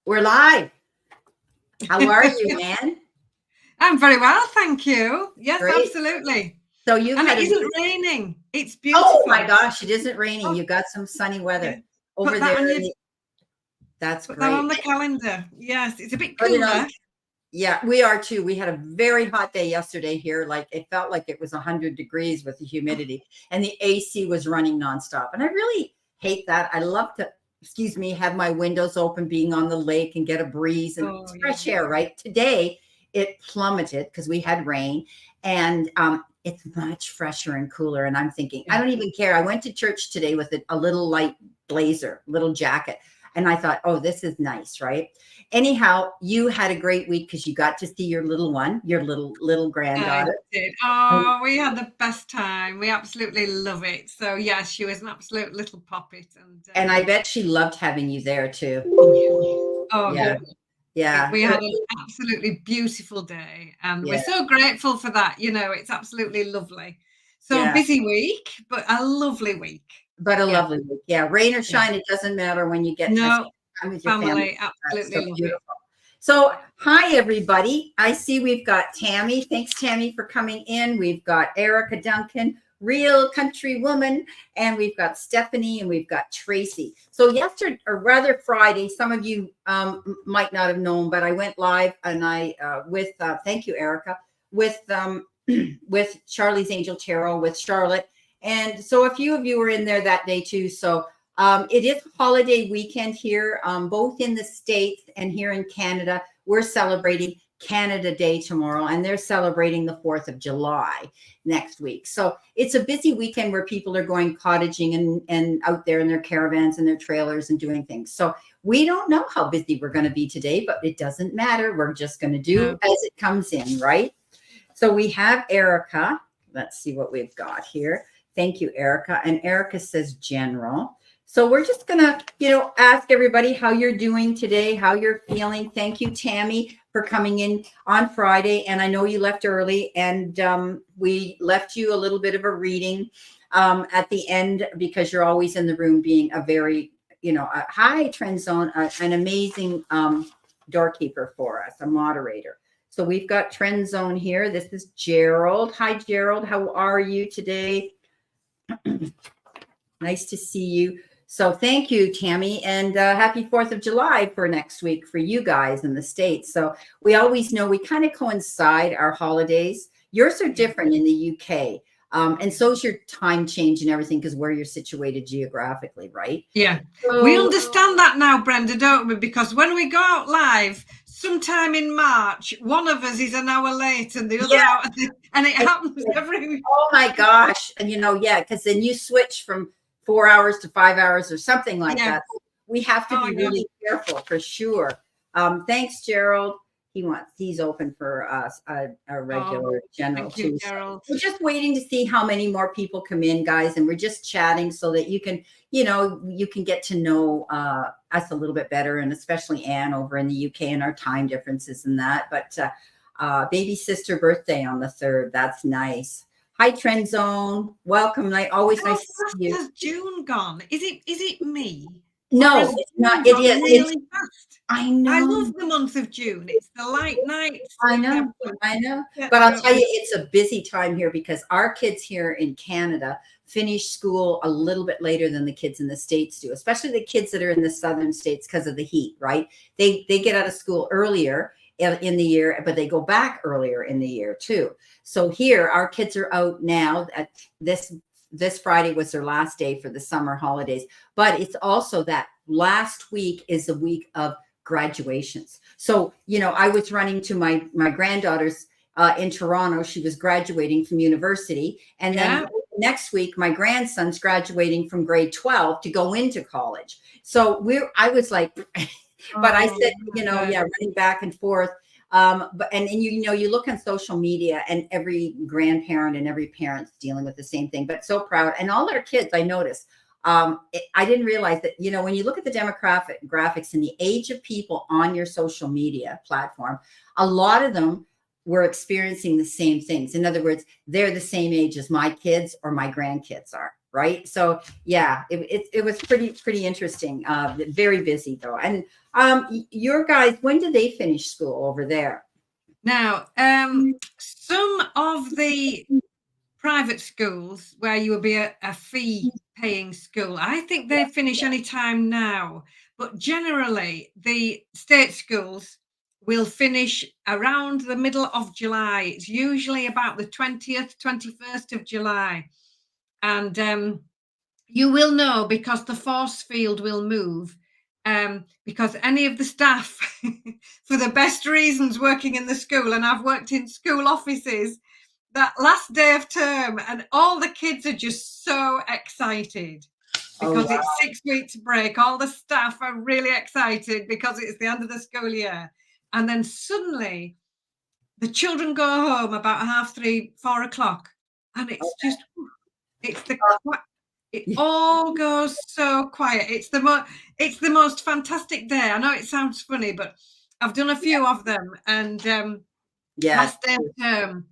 We're live. How are you, man? I'm very well, thank you. Yes, Great. Absolutely. So you've and had it isn't raining. It's beautiful. Oh my gosh, it isn't raining. You got some sunny weather over there. That's Put great. that on the calendar. Yes, it's a bit Put it cooler. on. Yeah, we are too. We had a very hot day yesterday here. Like it felt like it was 100 degrees with the humidity, and the AC was running nonstop. And I really hate that. I love to, excuse me, have my windows open, being on the lake and get a breeze and it's fresh air, right? Today it plummeted because we had rain, and it's much fresher and cooler. And I'm thinking, I don't even care. I went to church today with a little light blazer, little jacket. And I thought, oh, this is nice, right? Anyhow, you had a great week because you got to see your little one, your little granddaughter. I did. Oh, we had the best time. We absolutely love it. So yes, she was an absolute little poppet, and I bet she loved having you there too. Oh yeah. Yeah. We had an absolutely beautiful day, and we're so grateful for that. You know, it's absolutely lovely. So busy week, but a lovely week. But a lovely week. Yeah. Rain or shine, it doesn't matter when you get to spend time with your family. Absolutely so beautiful. So hi, everybody. I see we've got Tammy. Thanks, Tammy, for coming in. We've got Erica Duncan, real country woman, and we've got Stephanie, and we've got Tracy. So yesterday, or rather Friday, some of you might not have known, but I went live and I thank you, Erica, with Charlie's Angel Taro with Charlotte. And so a few of you were in there that day too. So it is holiday weekend here, both in the States and here in Canada. We're celebrating Canada Day tomorrow, and they're celebrating the 4th of July next week. So it's a busy weekend where people are going cottaging and out there in their caravans and their trailers and doing things. So we don't know how busy we're going to be today, but it doesn't matter. We're just going to do as it comes in, right? So we have Erica. Let's see what we've got here. Thank you, Erica. And Erica says general. So we're just going to, ask everybody how you're doing today, how you're feeling. Thank you, Tammy, for coming in on Friday. And I know you left early, and we left you a little bit of a reading at the end because you're always in the room being a very, a high trend zone, an amazing doorkeeper for us, a moderator. So we've got Trend Zone here. This is Gerald. Hi, Gerald. How are you today? Nice to see you. So thank you, Tammy, and happy 4th of July for next week for you guys in the States. So we always know we kind of coincide our holidays. Yours are different in the UK. And so is your time change and everything because where you're situated geographically, right? Yeah. So, we understand that now, Brenda, don't we? Because when we go out live, sometime in March, one of us is an hour late and the other hour, and it happens every week. Oh my gosh. And because then you switch from 4 hours to 5 hours or something like that. We have to be really careful for sure. Thanks, Gerald. He's open for us, a regular general too. Gerald. We're just waiting to see how many more people come in, guys, and we're just chatting so that you can, you can get to know us a little bit better, and especially Anne over in the UK and our time differences and that. But baby sister birthday on the 3rd. That's nice. Hi, Trend Zone. Welcome. Always nice to see you. Has June gone? Is it me? No, it's not. It is really fast. I know. I love the month of June. It's the light nights. I know. But I'll tell you, it's a busy time here because our kids here in Canada finish school a little bit later than the kids in the States do, especially the kids that are in the southern states because of the heat, right? They get out of school earlier in the year, but they go back earlier in the year too. So here, our kids are out now. At this Friday was their last day for the summer holidays, but it's also that last week is the week of graduations. So, I was running to my granddaughter's in Toronto. She was graduating from university. And then next week, my grandson's graduating from grade 12 to go into college. So I was like, but I said, running back and forth. But you look on social media and every grandparent and every parent's dealing with the same thing, but so proud. And all their kids, I noticed, I didn't realize that, when you look at the demographics and the age of people on your social media platform, a lot of them were experiencing the same things. In other words, they're the same age as my kids or my grandkids are. right? So yeah, it was pretty interesting. Very busy though. And your guys, when did they finish school over there? Now, some of the private schools where you will be a fee paying school, I think they finish any time now. But generally, the state schools will finish around the middle of July. It's usually about the 20th, 21st of July. And you will know because the force field will move. Because any of the staff, for the best reasons, working in the school, and I've worked in school offices, that last day of term, and all the kids are just so excited because it's 6 weeks break. All the staff are really excited because it's the end of the school year. And then suddenly the children go home about 3:30, 4 o'clock. And it's just, it's the, it all goes so quiet. It's the most fantastic day. I know it sounds funny, but I've done a few of them. And last day of term,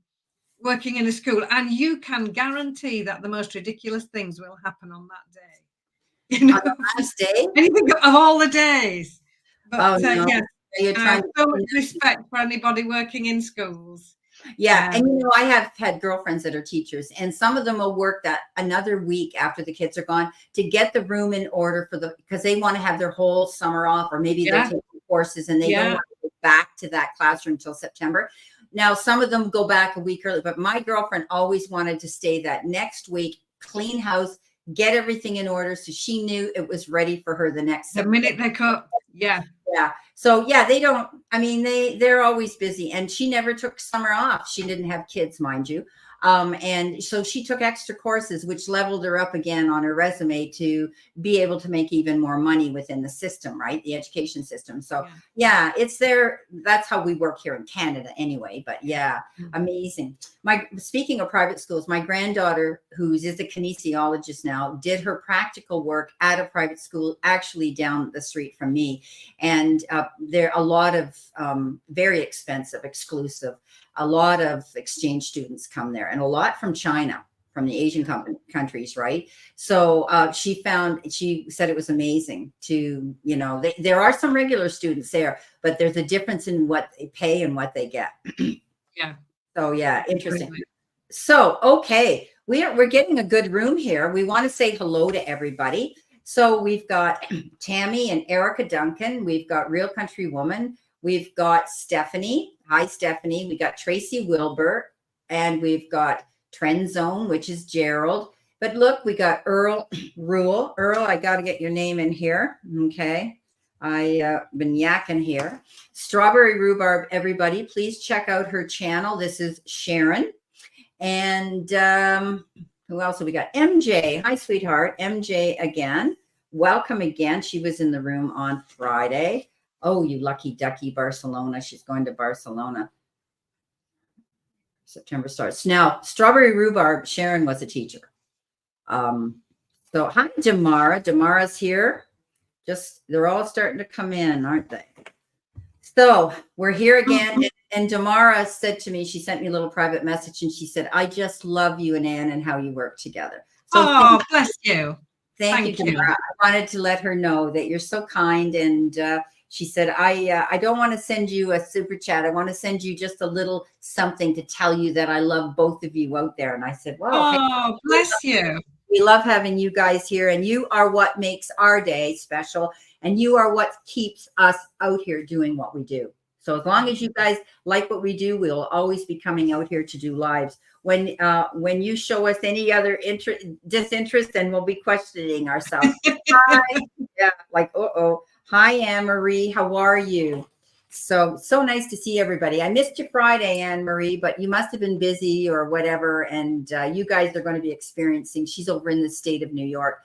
working in a school, and you can guarantee that the most ridiculous things will happen on that day. You know, on the last day? Anything of all the days. But no. yes, You're I have so much respect for anybody working in schools. Yeah, and you know, I have had girlfriends that are teachers, and some of them will work that another week after the kids are gone to get the room in order for because they want to have their whole summer off, or maybe they're taking courses and they don't want to go back to that classroom until September. Now, some of them go back a week early, but my girlfriend always wanted to stay that next week, clean house, get everything in order, so she knew it was ready for her the next the minute they cut. Yeah. So yeah, they don't, I mean, they're always busy, and she never took summer off. She didn't have kids, mind you. And so she took extra courses, which leveled her up again on her resume to be able to make even more money within the system, right? The education system. So yeah, it's there. That's how we work here in Canada anyway, but yeah, amazing. Speaking of private schools, my granddaughter, who is a kinesiologist now, did her practical work at a private school, actually down the street from me. And there are a lot of very expensive, exclusive, a lot of exchange students come there, and a lot from China, from the Asian countries, right? So she said it was amazing to, you know, there are some regular students there, but there's a difference in what they pay and what they get. Yeah. So yeah, interesting. So, okay, we're getting a good room here. We want to say hello to everybody. So we've got Tammy and Erica Duncan. We've got Real Country Woman. We've got Stephanie. Hi, Stephanie. We got Tracy Wilbur, and we've got Trend Zone, which is Gerald. But look, we got Earl Rule. Earl, I got to get your name in here. Okay. I've been yakking here. Strawberry Rhubarb, everybody, please check out her channel. This is Sharon. And who else have we got? MJ. Hi, sweetheart. MJ again. Welcome again. She was in the room on Friday. Oh, you lucky ducky, Barcelona. She's going to Barcelona. September starts. Now, Strawberry Rhubarb, Sharon was a teacher. So hi, Damara. Damara's here. They're all starting to come in, aren't they? So we're here again. And Damara said to me, she sent me a little private message, and she said, I just love you and Anne and how you work together. So bless you. Thank you, Damara. I wanted to let her know that you're so kind. And she said, I don't want to send you a super chat. I want to send you just a little something to tell you that I love both of you out there. And I said, well, hey, bless you. We love having you guys here, and you are what makes our day special, and you are what keeps us out here doing what we do. So as long as you guys like what we do, we'll always be coming out here to do lives. When you show us any other disinterest, then we'll be questioning ourselves. Hi. Yeah, like, hi, Anne-Marie, how are you? So nice to see everybody. I missed you Friday, Anne-Marie, but you must have been busy or whatever. And you guys are going to be experiencing, she's over in the state of New York.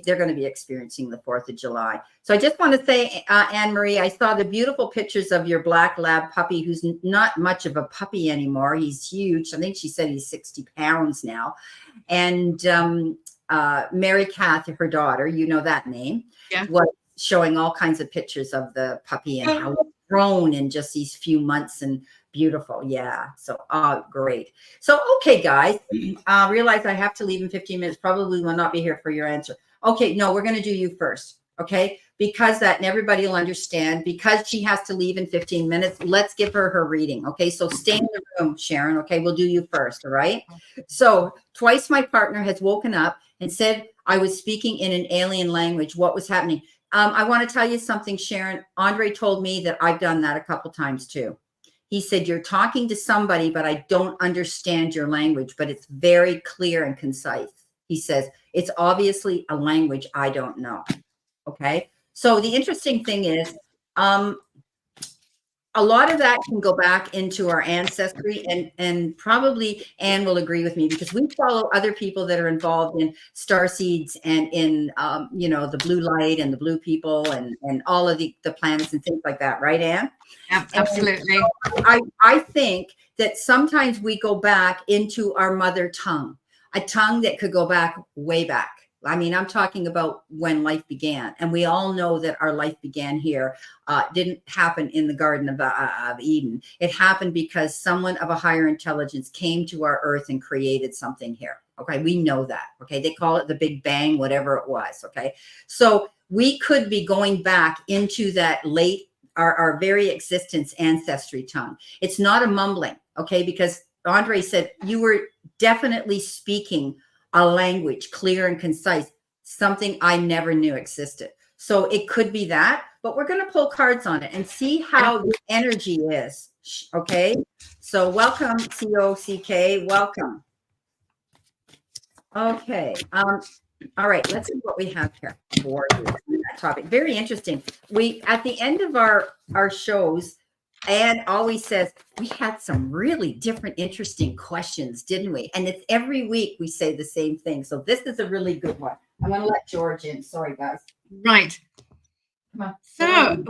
They're going to be experiencing the 4th of July. So I just want to say, Anne-Marie, I saw the beautiful pictures of your black lab puppy, who's not much of a puppy anymore. He's huge. I think she said he's 60 pounds now. And Mary Kath, her daughter, you know that name, was showing all kinds of pictures of the puppy and how grown in just these few months, and beautiful. Yeah. So, great. So, okay, guys, realize I have to leave in 15 minutes. Probably will not be here for your answer. Okay. No, we're going to do you first. Okay. Because that, and everybody will understand, because she has to leave in 15 minutes. Let's give her her reading. Okay. So stay in the room, Sharon. Okay. We'll do you first. All right. So twice my partner has woken up and said I was speaking in an alien language. What was happening? I want to tell you something, Sharon. Andre told me that I've done that a couple times too. He said, you're talking to somebody, but I don't understand your language, but it's very clear and concise. He says, it's obviously a language I don't know. Okay. So the interesting thing is, a lot of that can go back into our ancestry, and probably Anne will agree with me, because we follow other people that are involved in star seeds and in, the blue light and the blue people and all of the planets and things like that. Right, Anne? Absolutely. I think that sometimes we go back into our mother tongue, a tongue that could go back way back. I mean, I'm talking about when life began, and we all know that our life began here. Didn't happen in the Garden of Eden. It happened because someone of a higher intelligence came to our earth and created something here. Okay, we know that. Okay, they call it the Big Bang, whatever it was. Okay, so we could be going back into that our very existence ancestry tongue. It's not a mumbling. Okay, because Andre said you were definitely speaking a language, clear and concise, something I never knew existed. So it could be that, but we're going to pull cards on it and see how the energy is. Okay. So welcome, COCK. Welcome. Okay. All right. Let's see what we have here for you on that topic. Very interesting. We, at the end of our shows, Anne always says, we had some really different, interesting questions, didn't we? And it's every week we say the same thing. So this is a really good one. I'm going to let George in. Sorry, guys. Right. Come on. So,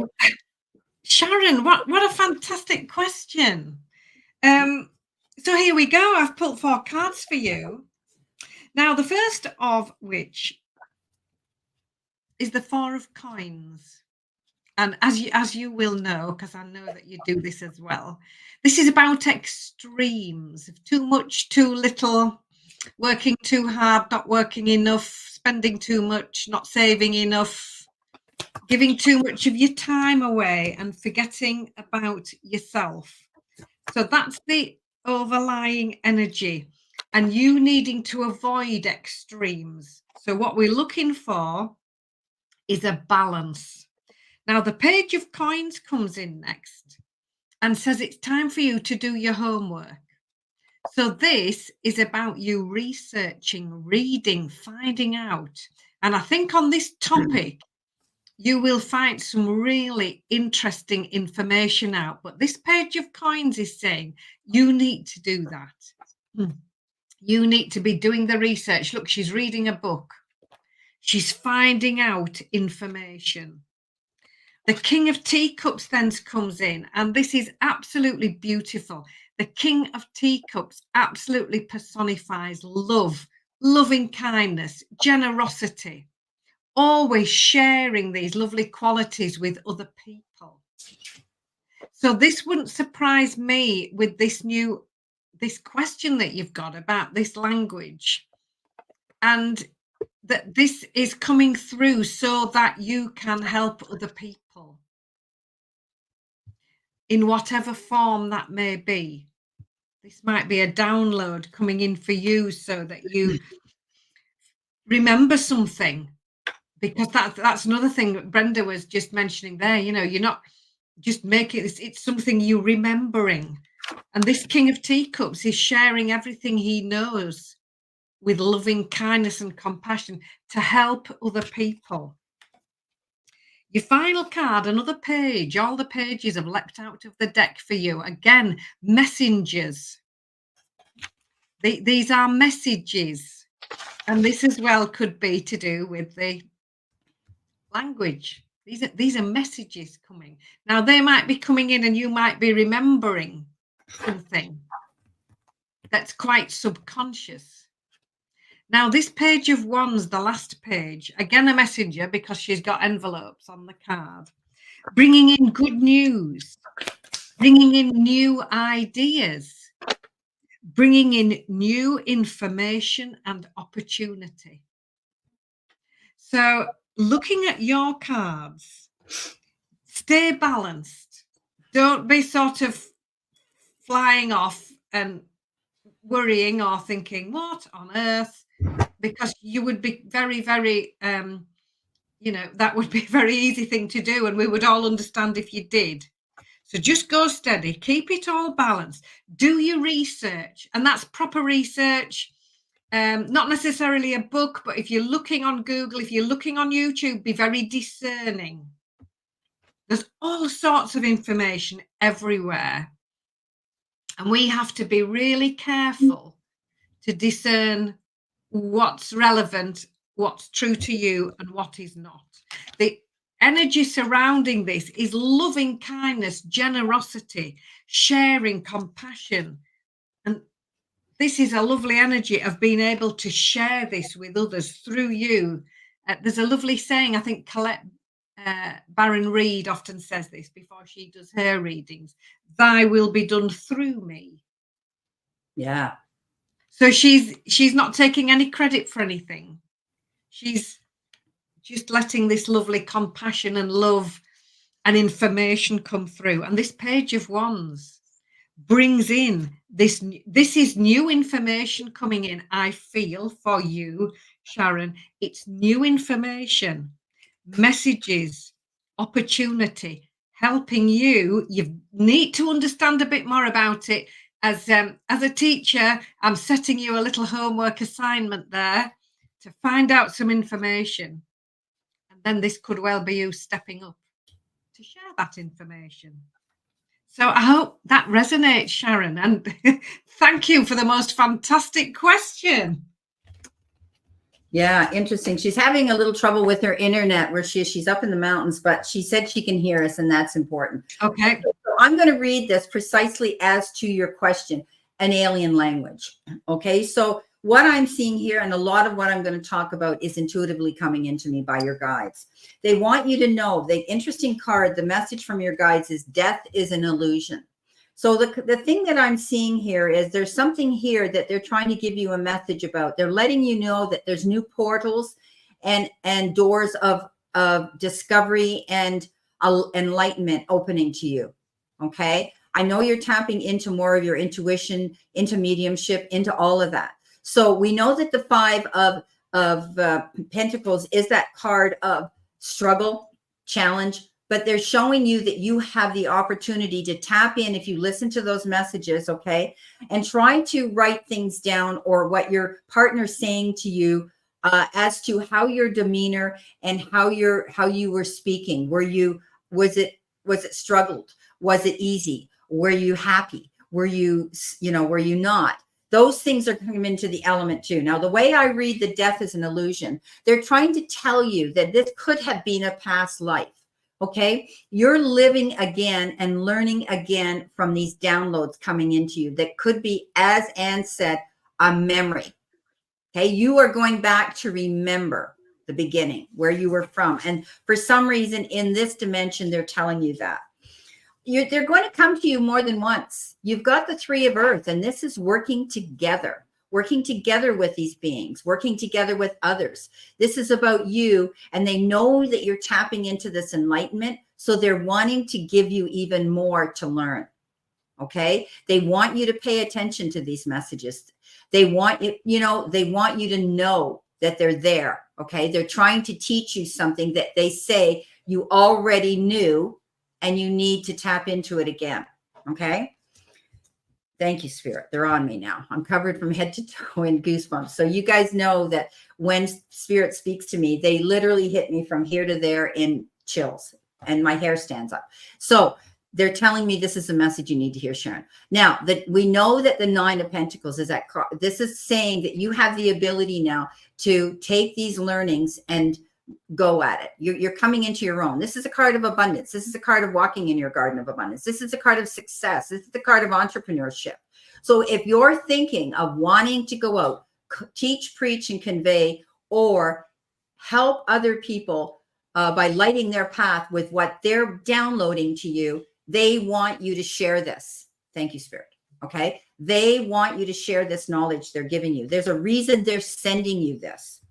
Sharon, what a fantastic question. So here we go. I've pulled 4 cards for you. Now, the first of which is the 4 of coins. And as you will know, because I know that you do this as well, this is about extremes. Too much, too little, working too hard, not working enough, spending too much, not saving enough, giving too much of your time away and forgetting about yourself. So that's the overlying energy, and you needing to avoid extremes. So what we're looking for is a balance. Now, the Page of Coins comes in next and says it's time for you to do your homework. So this is about you researching, reading, finding out. And I think on this topic, you will find some really interesting information out. But this Page of Coins is saying you need to do that. You need to be doing the research. Look, she's reading a book. She's finding out information. The King of Teacups then comes in, and this is absolutely beautiful. The King of Teacups absolutely personifies love, loving kindness, generosity, always sharing these lovely qualities with other people. So this wouldn't surprise me with this question that you've got about this language, and that this is coming through so that you can help other people in whatever form that may be. This might be a download coming in for you so that you remember something, because that's another thing that Brenda was just mentioning there. You're not just making this, it's something you're remembering. And this King of Teacups is sharing everything he knows with loving kindness and compassion to help other people. Your final card, another page. All the pages have leapt out of the deck for you. Again, messengers. These are messages. And this as well could be to do with the language. These are messages coming. Now, they might be coming in and you might be remembering something that's quite subconscious. Now, this Page of Wands, the last page, again, a messenger, because she's got envelopes on the card. bringing in good news, bringing in new ideas, bringing in new information and opportunity. So, looking at your cards, stay balanced. Don't be sort of flying off and worrying or thinking, what on earth? Because you would be very, very, that would be a very easy thing to do. And we would all understand if you did. So just go steady, keep it all balanced, do your research, and that's proper research. Not necessarily a book, but if you're looking on Google, if you're looking on YouTube, be very discerning. There's all sorts of information everywhere. And we have to be really careful to discern what's relevant, what's true to you, and what is not. The energy surrounding this is loving kindness, generosity, sharing, compassion. And this is a lovely energy of being able to share this with others through you. There's a lovely saying, I think Colette Baron Reed often says this before she does her readings, thy will be done through me. Yeah. So she's not taking any credit for anything. She's just letting this lovely compassion and love and information come through. And this Page of Wands brings in this is new information coming in, I feel, for you, Sharon. It's new information, messages, opportunity, helping you. You need to understand a bit more about it. As a teacher, I'm setting you a little homework assignment there to find out some information. And then this could well be you stepping up to share that information. So I hope that resonates, Sharon. And thank you for the most fantastic question. Yeah, interesting. She's having a little trouble with her internet where she's up in the mountains, but she said she can hear us, and that's important. Okay. So I'm going to read this precisely as to your question, an alien language. Okay, so what I'm seeing here, and a lot of what I'm going to talk about, is intuitively coming into me by your guides. They want you to know, the interesting card, the message from your guides is death is an illusion. So the thing that I'm seeing here is there's something here that they're trying to give you a message about. They're letting you know that there's new portals and doors of discovery and enlightenment opening to you. Okay. I know you're tapping into more of your intuition, into mediumship, into all of that. So we know that the Five of Pentacles is that card of struggle, challenge, but they're showing you that you have the opportunity to tap in if you listen to those messages, okay, and try to write things down, or what your partner's saying to you as to how your demeanor and how you were speaking. Was it struggled? Was it easy? Were you happy? Were you not? Those things are coming into the element too. Now, the way I read the death is an illusion. They're trying to tell you that this could have been a past life. Okay, you're living again and learning again from these downloads coming into you that could be, as Anne said, a memory. Okay, you are going back to remember the beginning, where you were from. And for some reason in this dimension, they're telling you that. They're going to come to you more than once. You've got the Three of Earth, and this is working together with these beings, working together with others. This is about you, and they know that you're tapping into this enlightenment, so they're wanting to give you even more to learn. Okay, they want you to pay attention to these messages. They want they want you to know that they're there. Okay, they're trying to teach you something that they say you already knew, and you need to tap into it again. Okay. Thank you, Spirit. They're on me now. I'm covered from head to toe in goosebumps. So you guys know that when Spirit speaks to me, they literally hit me from here to there in chills, and my hair stands up. So they're telling me this is a message you need to hear, Sharon. Now, that we know that the Nine of Pentacles is this is saying that you have the ability now to take these learnings and go at it. You're coming into your own. This is a card of abundance. This is a card of walking in your garden of abundance. This is a card of success. This is the card of entrepreneurship. So if you're thinking of wanting to go out, teach, preach, and convey, or help other people by lighting their path with what they're downloading to you, they want you to share this. Thank you, Spirit. Okay. They want you to share this knowledge they're giving you. There's a reason they're sending you this.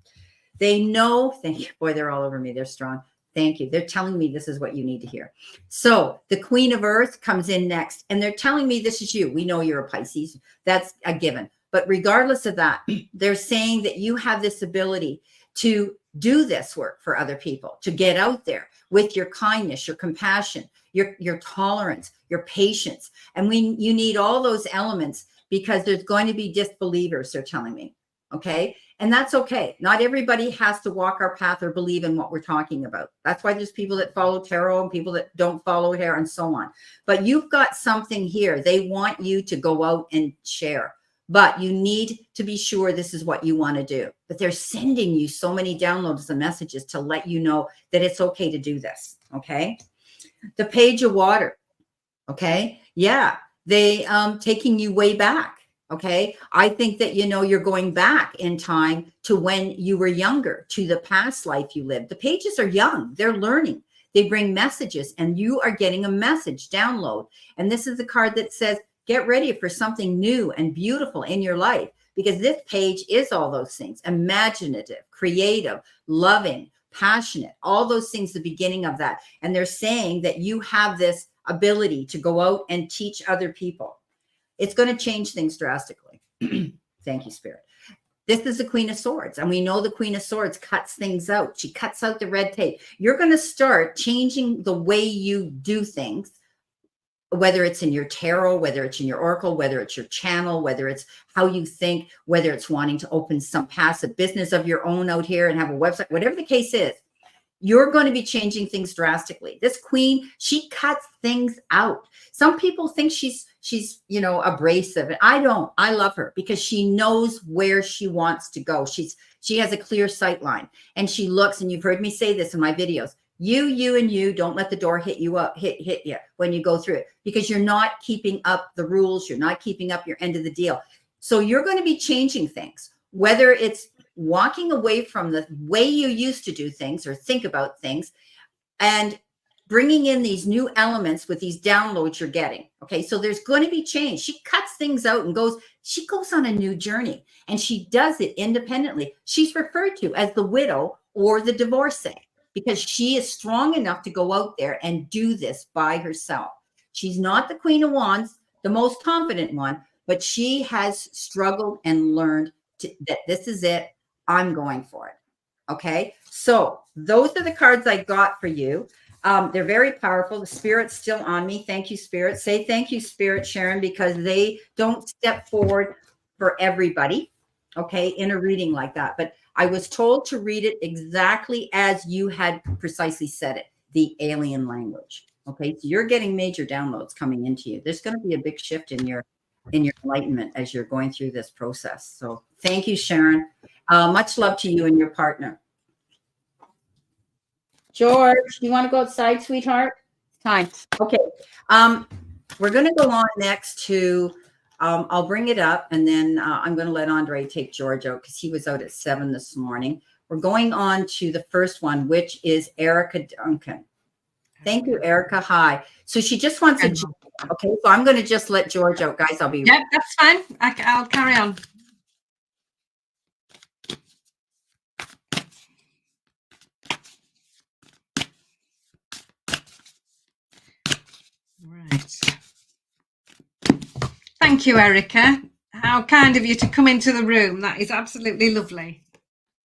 They know, thank you. Boy, they're all over me. They're strong. Thank you. They're telling me this is what you need to hear. So the Queen of Earth comes in next, and they're telling me this is you. We know you're a Pisces. That's a given. But regardless of that, they're saying that you have this ability to do this work for other people, to get out there with your kindness, your compassion, your tolerance, your patience. And you need all those elements, because there's going to be disbelievers, they're telling me. Okay. And that's okay. Not everybody has to walk our path or believe in what we're talking about. That's why there's people that follow tarot and people that don't follow it, and so on. But you've got something here. They want you to go out and share, but you need to be sure this is what you want to do. But they're sending you so many downloads and messages to let you know that it's okay to do this. Okay. The Page of Water. Okay. Yeah. They taking you way back. Okay. I think that, you're going back in time to when you were younger, to the past life you lived. The pages are young. They're learning. They bring messages, and you are getting a message download. And this is the card that says, get ready for something new and beautiful in your life, because this page is all those things: imaginative, creative, loving, passionate, all those things, the beginning of that. And they're saying that you have this ability to go out and teach other people. It's going to change things drastically. Thank you, Spirit. This is the Queen of Swords, and we know the Queen of Swords cuts things out. She cuts out the red tape. You're going to start changing the way you do things, whether it's in your tarot, whether it's in your oracle, whether it's your channel, whether it's how you think, whether it's wanting to open some passive business of your own out here and have a website, whatever the case is. You're going to be changing things drastically. This queen, she cuts things out. Some people think she's abrasive. And I don't. I love her because she knows where she wants to go. She has a clear sight line, and she looks, and you've heard me say this in my videos. You don't let the door hit you when you go through it, because you're not keeping up the rules. You're not keeping up your end of the deal. So you're going to be changing things, whether it's walking away from the way you used to do things or think about things, and bringing in these new elements with these downloads you're getting. Okay. So there's going to be change. She cuts things out and she goes on a new journey, and she does it independently. She's referred to as the widow or the divorcee, because she is strong enough to go out there and do this by herself. She's not the Queen of Wands, the most confident one, but she has struggled and learned that this is it. I'm going for it. Okay. So those are the cards I got for you. They're very powerful. The Spirit's still on me. Thank you, Spirit. Say thank you, Spirit, Sharon, because they don't step forward for everybody. Okay. In a reading like that. But I was told to read it exactly as you had precisely said it, the alien language. Okay. So you're getting major downloads coming into you. There's going to be a big shift in your enlightenment as you're going through this process. So thank you, Sharon. Much love to you and your partner. George, you want to go outside, sweetheart? Time. Okay. We're going to go on next to, I'll bring it up, and then I'm going to let Andre take George out because he was out at 7 this morning. We're going on to the first one, which is Erica Duncan. Thank you, Erica. Hi. So she just wants a George. Okay, so I'm going to just let George out, guys. I'll be right. Yeah, that's fine. I'll carry on. Right. Thank you, Erica. How kind of you to come into the room. That is absolutely lovely.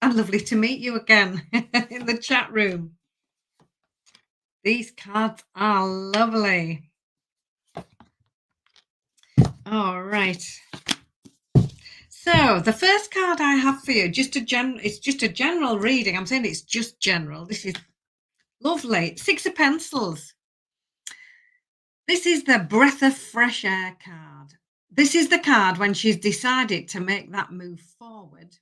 And lovely to meet you again in the chat room. These cards are lovely. All right. So the first card I have for you, it's just a general reading. I'm saying it's just general. This is lovely. 6 of Pentacles. This is the breath of fresh air card. This is the card when she's decided to make that move forward.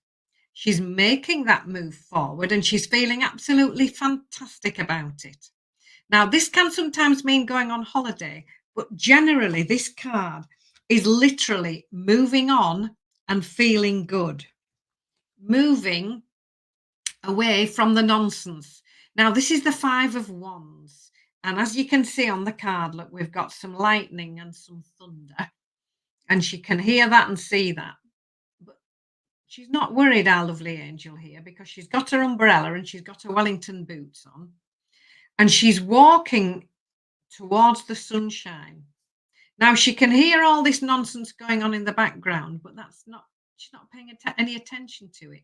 She's making that move forward, and she's feeling absolutely fantastic about it. Now, this can sometimes mean going on holiday, but generally this card is literally moving on and feeling good. Moving away from the nonsense. Now, this is the 5 of Wands. And as you can see on the card, look, we've got some lightning and some thunder. And she can hear that and see that. But she's not worried, our lovely angel here, because she's got her umbrella and she's got her Wellington boots on. And she's walking towards the sunshine. Now, she can hear all this nonsense going on in the background, but she's not paying any attention to it.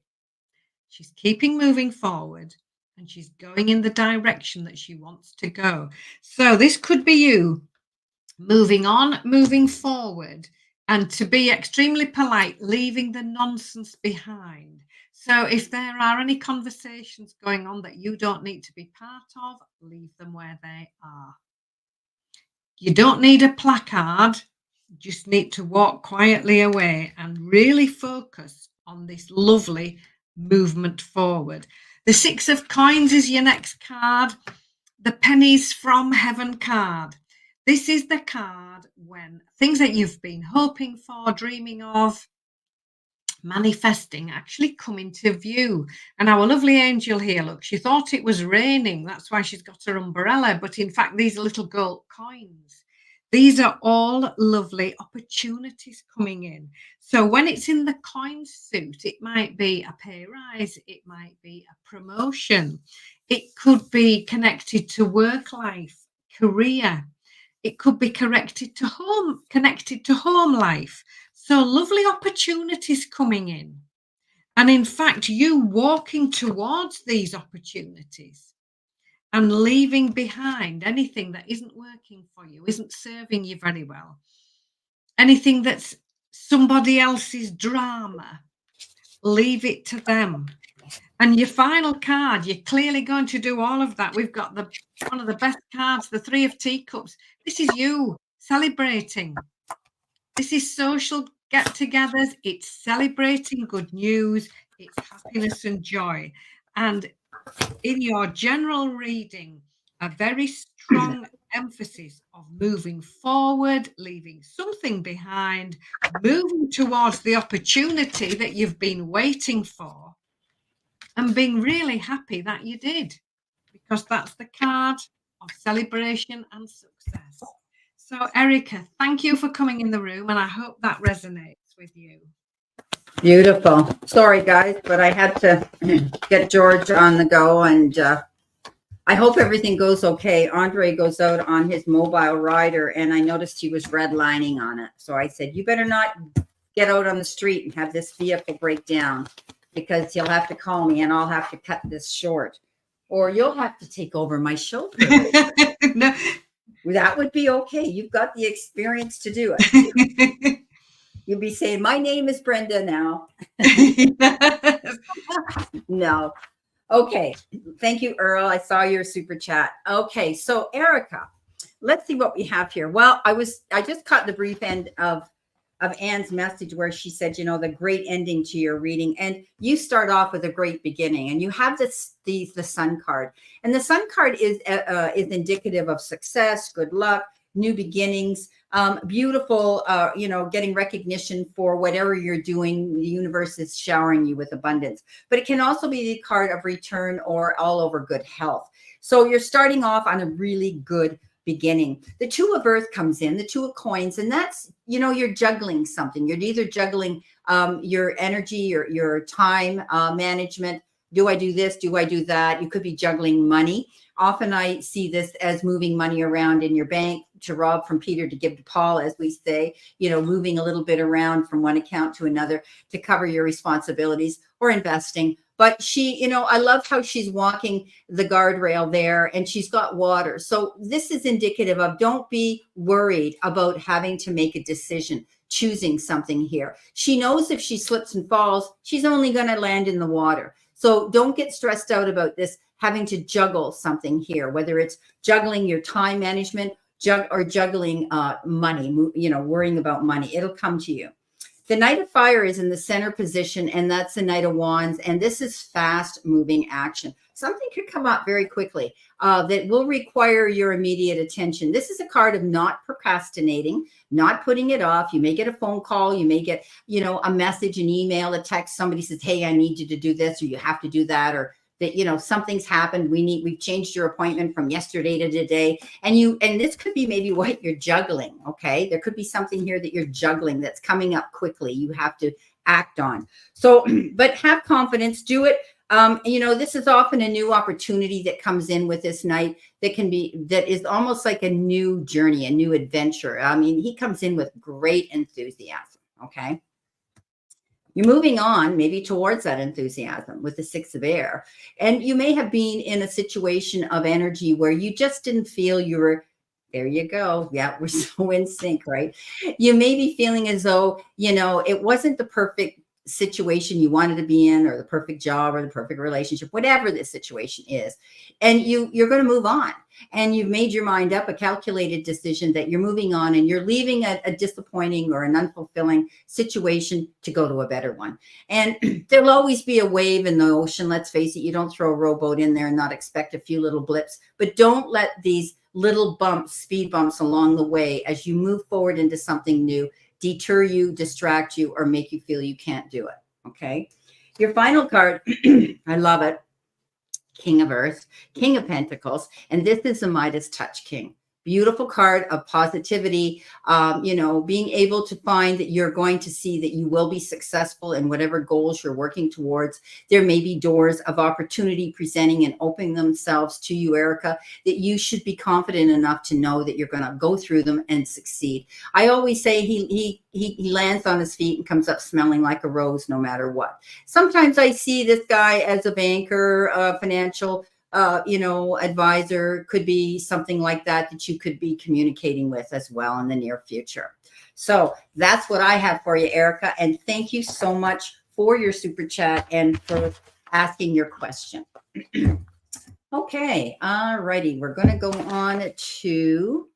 She's keeping moving forward and she's going in the direction that she wants to go. So this could be you moving on, moving forward, and to be extremely polite, leaving the nonsense behind. So if there are any conversations going on that you don't need to be part of, leave them where they are. You don't need a placard, you just need to walk quietly away and really focus on this lovely movement forward. The 6 of Coins is your next card, the Pennies from Heaven card. This is the card when things that you've been hoping for, dreaming of, manifesting actually come into view. And our lovely angel here, look, she thought it was raining. That's why she's got her umbrella. But in fact, these are little gold coins. These are all lovely opportunities coming in. So when it's in the coin suit, it might be a pay rise. It might be a promotion. It could be connected to work life, career. It could be connected to home life. So lovely opportunities coming in. And in fact, you walking towards these opportunities and leaving behind anything that isn't working for you, isn't serving you very well, anything that's somebody else's drama, leave it to them. And your final card, you're clearly going to do all of that. We've got one of the best cards, the 3 of Teacups. This is you celebrating. This is social get-togethers. It's celebrating good news. It's happiness and joy. And in your general reading, a very strong emphasis of moving forward, leaving something behind, moving towards the opportunity that you've been waiting for, and being really happy that you did, because that's the card of celebration and success. So, Erica, thank you for coming in the room, and I hope that resonates with you. Beautiful. Sorry, guys, but I had to get George on the go, and I hope everything goes okay. Andre goes out on his mobile rider, and I noticed he was redlining on it. So I said, you better not get out on the street and have this vehicle break down, because he'll have to call me and I'll have to cut this short, or you'll have to take over my show. No. That would be okay. You've got the experience to do it. You'll be saying, my name is Brenda now. No. Okay. Thank you, Earl. I saw your super chat. Okay. So Erica, let's see what we have here. Well, I just caught the brief end of Anne's message where she said, the great ending to your reading, and you start off with a great beginning, and you have the Sun card, and the Sun card is indicative of success, good luck, new beginnings, beautiful, getting recognition for whatever you're doing. The universe is showering you with abundance, but it can also be the card of return or all over good health. So you're starting off on a really good beginning. The 2 of Earth comes in, the 2 of Coins, and that's, you're juggling something. You're either juggling your energy, your time management. Do I do this? Do I do that? You could be juggling money. Often I see this as moving money around in your bank, to rob from Peter to give to Paul, as we say, moving a little bit around from one account to another to cover your responsibilities, or investing. But she, I love how she's walking the guardrail there, and she's got water. So this is indicative of, don't be worried about having to make a decision, choosing something here. She knows if she slips and falls, she's only going to land in the water. So don't get stressed out about this, having to juggle something here, whether it's juggling your time management, or juggling money, worrying about money. It'll come to you. The Knight of Fire is in the center position, and that's the Knight of Wands. And this is fast moving action. Something could come up very quickly that will require your immediate attention. This is a card of not procrastinating, not putting it off. You may get a phone call. You may get, a message, an email, a text. Somebody says, hey, I need you to do this, or you have to do that, or that, something's happened. We've changed your appointment from yesterday to today. And this could be maybe what you're juggling. Okay. There could be something here that you're juggling that's coming up quickly. You have to act on. So, but have confidence, do it. This is often a new opportunity that comes in with this night that is almost like a new journey, a new adventure. I mean, he comes in with great enthusiasm. Okay. You're moving on maybe towards that enthusiasm with the 6 of air. And you may have been in a situation of energy where you just didn't feel you were, there you go. Yeah, we're so in sync, right? You may be feeling as though, it wasn't the perfect situation you wanted to be in, or the perfect job, or the perfect relationship, whatever this situation is. And you're going to move on, and you've made your mind up, a calculated decision that you're moving on, and you're leaving a disappointing or an unfulfilling situation to go to a better one. And there'll always be a wave in the ocean. Let's face it. You don't throw a rowboat in there and not expect a few little blips, but don't let these little bumps, speed bumps along the way as you move forward into something new, deter you, distract you, or make you feel you can't do it. Okay. Your final card, I love it. King of Earth, King of Pentacles. And this is the Midas Touch King. Beautiful card of positivity, being able to find that you're going to see that you will be successful in whatever goals you're working towards. There may be doors of opportunity presenting and opening themselves to you, Erica, that you should be confident enough to know that you're going to go through them and succeed. I always say he lands on his feet and comes up smelling like a rose no matter what. Sometimes I see this guy as a banker, financial advisor, could be something like that you could be communicating with as well in the near future. So that's what I have for you, Erica. And thank you so much for your super chat and for asking your question. Okay. All righty. We're going to go on to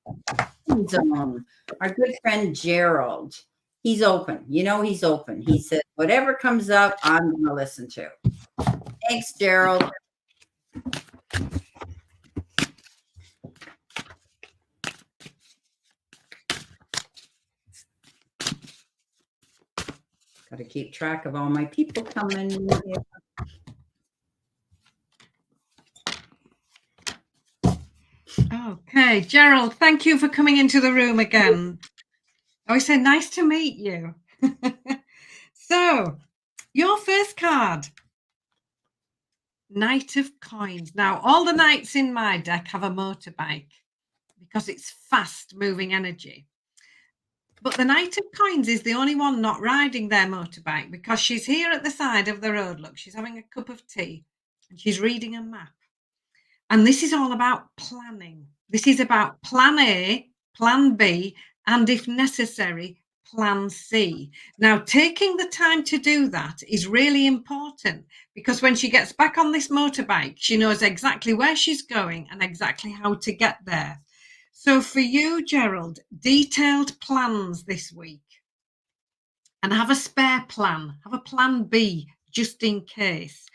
our good friend Gerald. He's open. He's open. He said, whatever comes up, I'm going to listen to. Thanks, Gerald. Got to keep track of all my people coming in here. Okay, Gerald, thank you for coming into the room again. I always say nice to meet you. So, your first card, Knight of Coins. Now, all the knights in my deck have a motorbike because it's fast moving energy. But the Knight of Coins is the only one not riding their motorbike because she's here at the side of the road. Look, she's having a cup of tea and she's reading a map. And this is all about planning. This is about plan A, plan B, and if necessary, plan C. Now, taking the time to do that is really important because when she gets back on this motorbike, she knows exactly where she's going and exactly how to get there. So for you, Gerald, detailed plans this week, and have a spare plan, have a plan B just in case.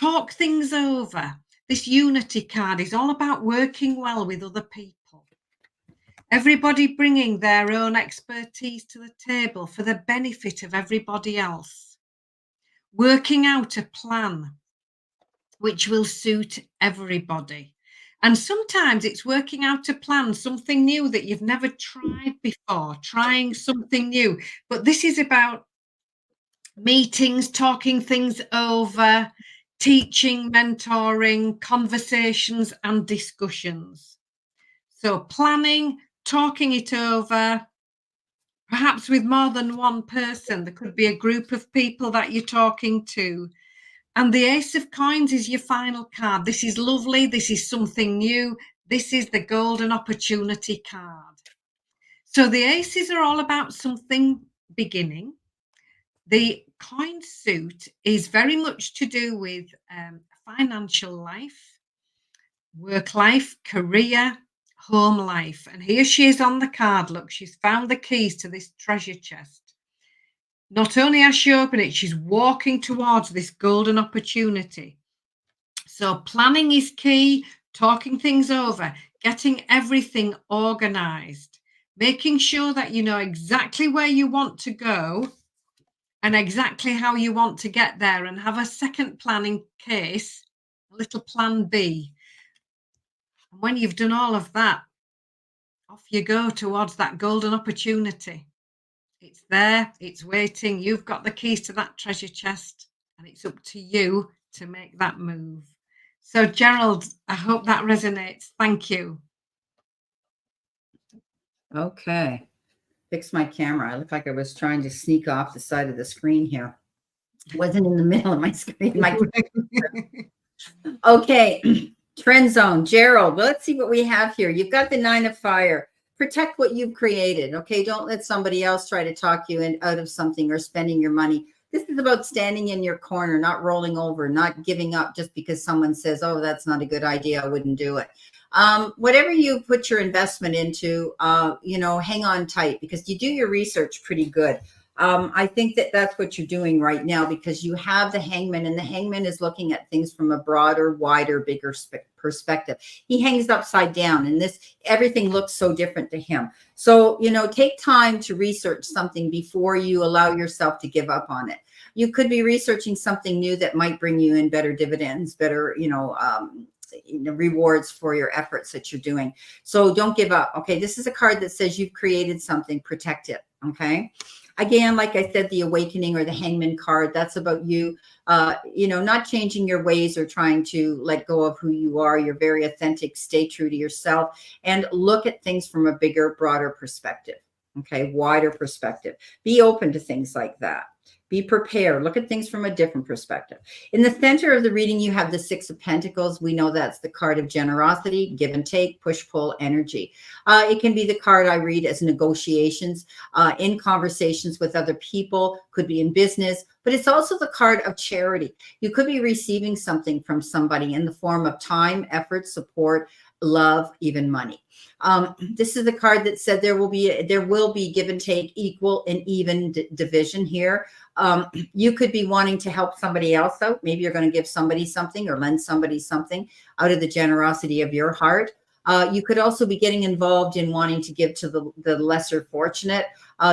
Talk things over. This Unity card is all about working well with other people. Everybody bringing their own expertise to the table for the benefit of everybody else. Working out a plan which will suit everybody. And sometimes it's working out a plan, something new that you've never tried before, trying something new. But this is about meetings, talking things over, teaching, mentoring, conversations, and discussions. So planning, talking it over, perhaps with more than one person. There could be a group of people that you're talking to. And the Ace of Coins is your final card. This is lovely. This is something new. This is the golden opportunity card. So the aces are all about something beginning. The coin suit is very much to do with financial life, work life, career, home life. And here she is on the card. Look, she's found the keys to this treasure chest. Not only has she opened it, she's walking towards this golden opportunity. So planning is key, talking things over, getting everything organized, making sure that you know exactly where you want to go and exactly how you want to get there, and have a second plan in case a little plan B. And when you've done all of that, off you go towards that golden opportunity. It's there, it's waiting. You've got the keys to that treasure chest, and it's up to you to make that move. So, Gerald, I hope that resonates. Thank you. Okay. Fix my camera. I look like I was trying to sneak off the side of the screen here. Wasn't in the middle of my screen. Okay. Trend zone. Gerald, well, let's see what we have here. You've got the 9 of fire. Protect what you've created. Okay. Don't let somebody else try to talk you out of something or spending your money. This is about standing in your corner, not rolling over, not giving up just because someone says, oh, that's not a good idea, I wouldn't do it. Whatever you put your investment into, hang on tight because you do your research pretty good. I think that's what you're doing right now because you have the hangman, and the hangman is looking at things from a broader, wider, bigger perspective. He hangs upside down, and everything looks so different to him. So, take time to research something before you allow yourself to give up on it. You could be researching something new that might bring you in better dividends, better, rewards for your efforts that you're doing. So don't give up. Okay. This is a card that says you've created something, protect it. Okay. Again, like I said, the awakening or the hangman card, that's about you, not changing your ways or trying to let go of who you are. You're very authentic. Stay true to yourself and look at things from a bigger, broader perspective. Okay. Wider perspective. Be open to things like that. Be prepared. Look at things from a different perspective. In the center of the reading, you have the 6 of Pentacles. We know that's the card of generosity, give and take, push-pull energy. It can be the card I read as negotiations, in conversations with other people, could be in business, but it's also the card of charity. You could be receiving something from somebody in the form of time, effort, support, love, even money. This is the card that said there will be give and take, equal and even division here. You could be wanting to help somebody else out. Maybe you're going to give somebody something or lend somebody something out of the generosity of your heart. You could also be getting involved in wanting to give to the lesser fortunate.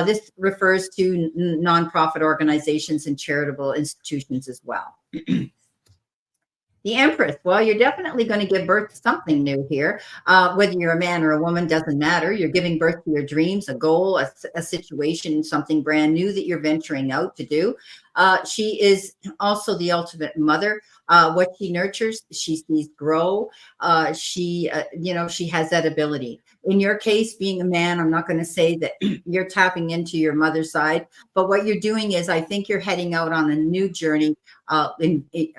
This refers to nonprofit organizations and charitable institutions as well. The Empress, well, you're definitely going to give birth to something new here. Whether you're a man or a woman, doesn't matter. You're giving birth to your dreams, a goal, a situation, something brand new that you're venturing out to do. She is also the ultimate mother. What she nurtures, she sees grow. She has that ability. In your case, being a man, I'm not going to say that you're tapping into your mother's side, but what you're doing is I think you're heading out on a new journey,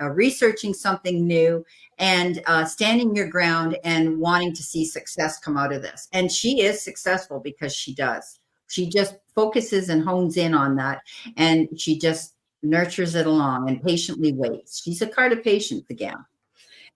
researching something new and standing your ground and wanting to see success come out of this. And she is successful because she does. She just focuses and hones in on that, and she just nurtures it along and patiently waits. She's a card of patience again.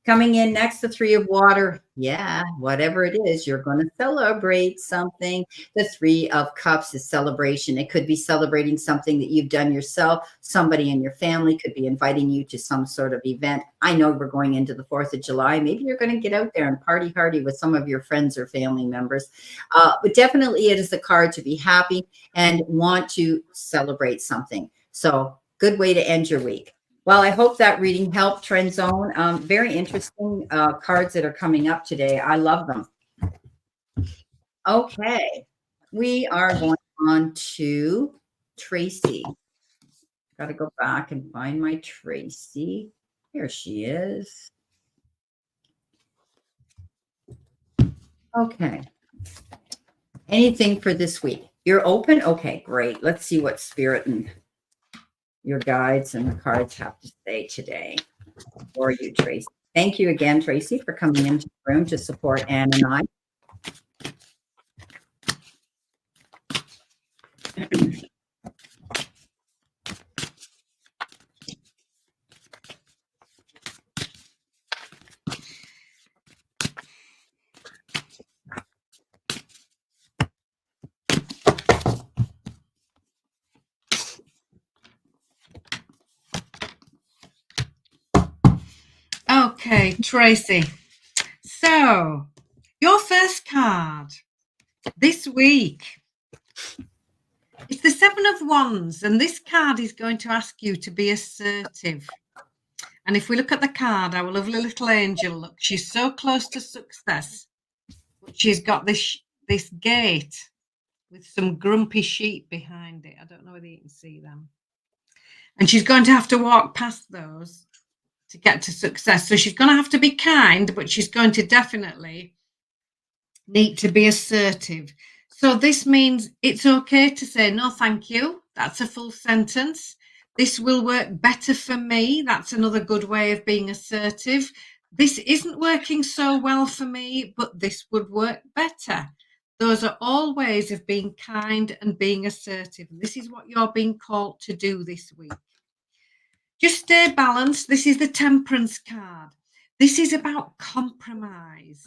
Coming in next, the 3 of water. Yeah, whatever it is, you're going to celebrate something. The 3 of cups is celebration. It could be celebrating something that you've done yourself. Somebody in your family could be inviting you to some sort of event. I know we're going into the 4th of July. Maybe you're going to get out there and party hardy with some of your friends or family members. But definitely it is a card to be happy and want to celebrate something. So good way to end your week. Well, I hope that reading helped, Trend Zone. Very interesting cards that are coming up today. I love them. Okay. We are going on to Tracy. Got to go back and find my Tracy. Here she is. Okay. Anything for this week? You're open? Okay, great. Let's see what Spirit and your guides and the cards have to say today for you, Tracy. Thank you again, Tracy, for coming into the room to support Anne and I. Okay, Tracy. So, your first card this week is the 7 of Wands, and this card is going to ask you to be assertive. And if we look at the card, our lovely little angel, look, she's so close to success, but she's got this gate with some grumpy sheep behind it. I don't know whether you can see them. And she's going to have to walk past those to get to success. So she's going to have to be kind, but she's going to definitely need to be assertive. So this means it's okay to say, no, thank you. That's a full sentence. This will work better for me. That's another good way of being assertive. This isn't working so well for me, but this would work better. Those are all ways of being kind and being assertive. And this is what you're being called to do this week. Just stay balanced. This is the Temperance card. This is about compromise.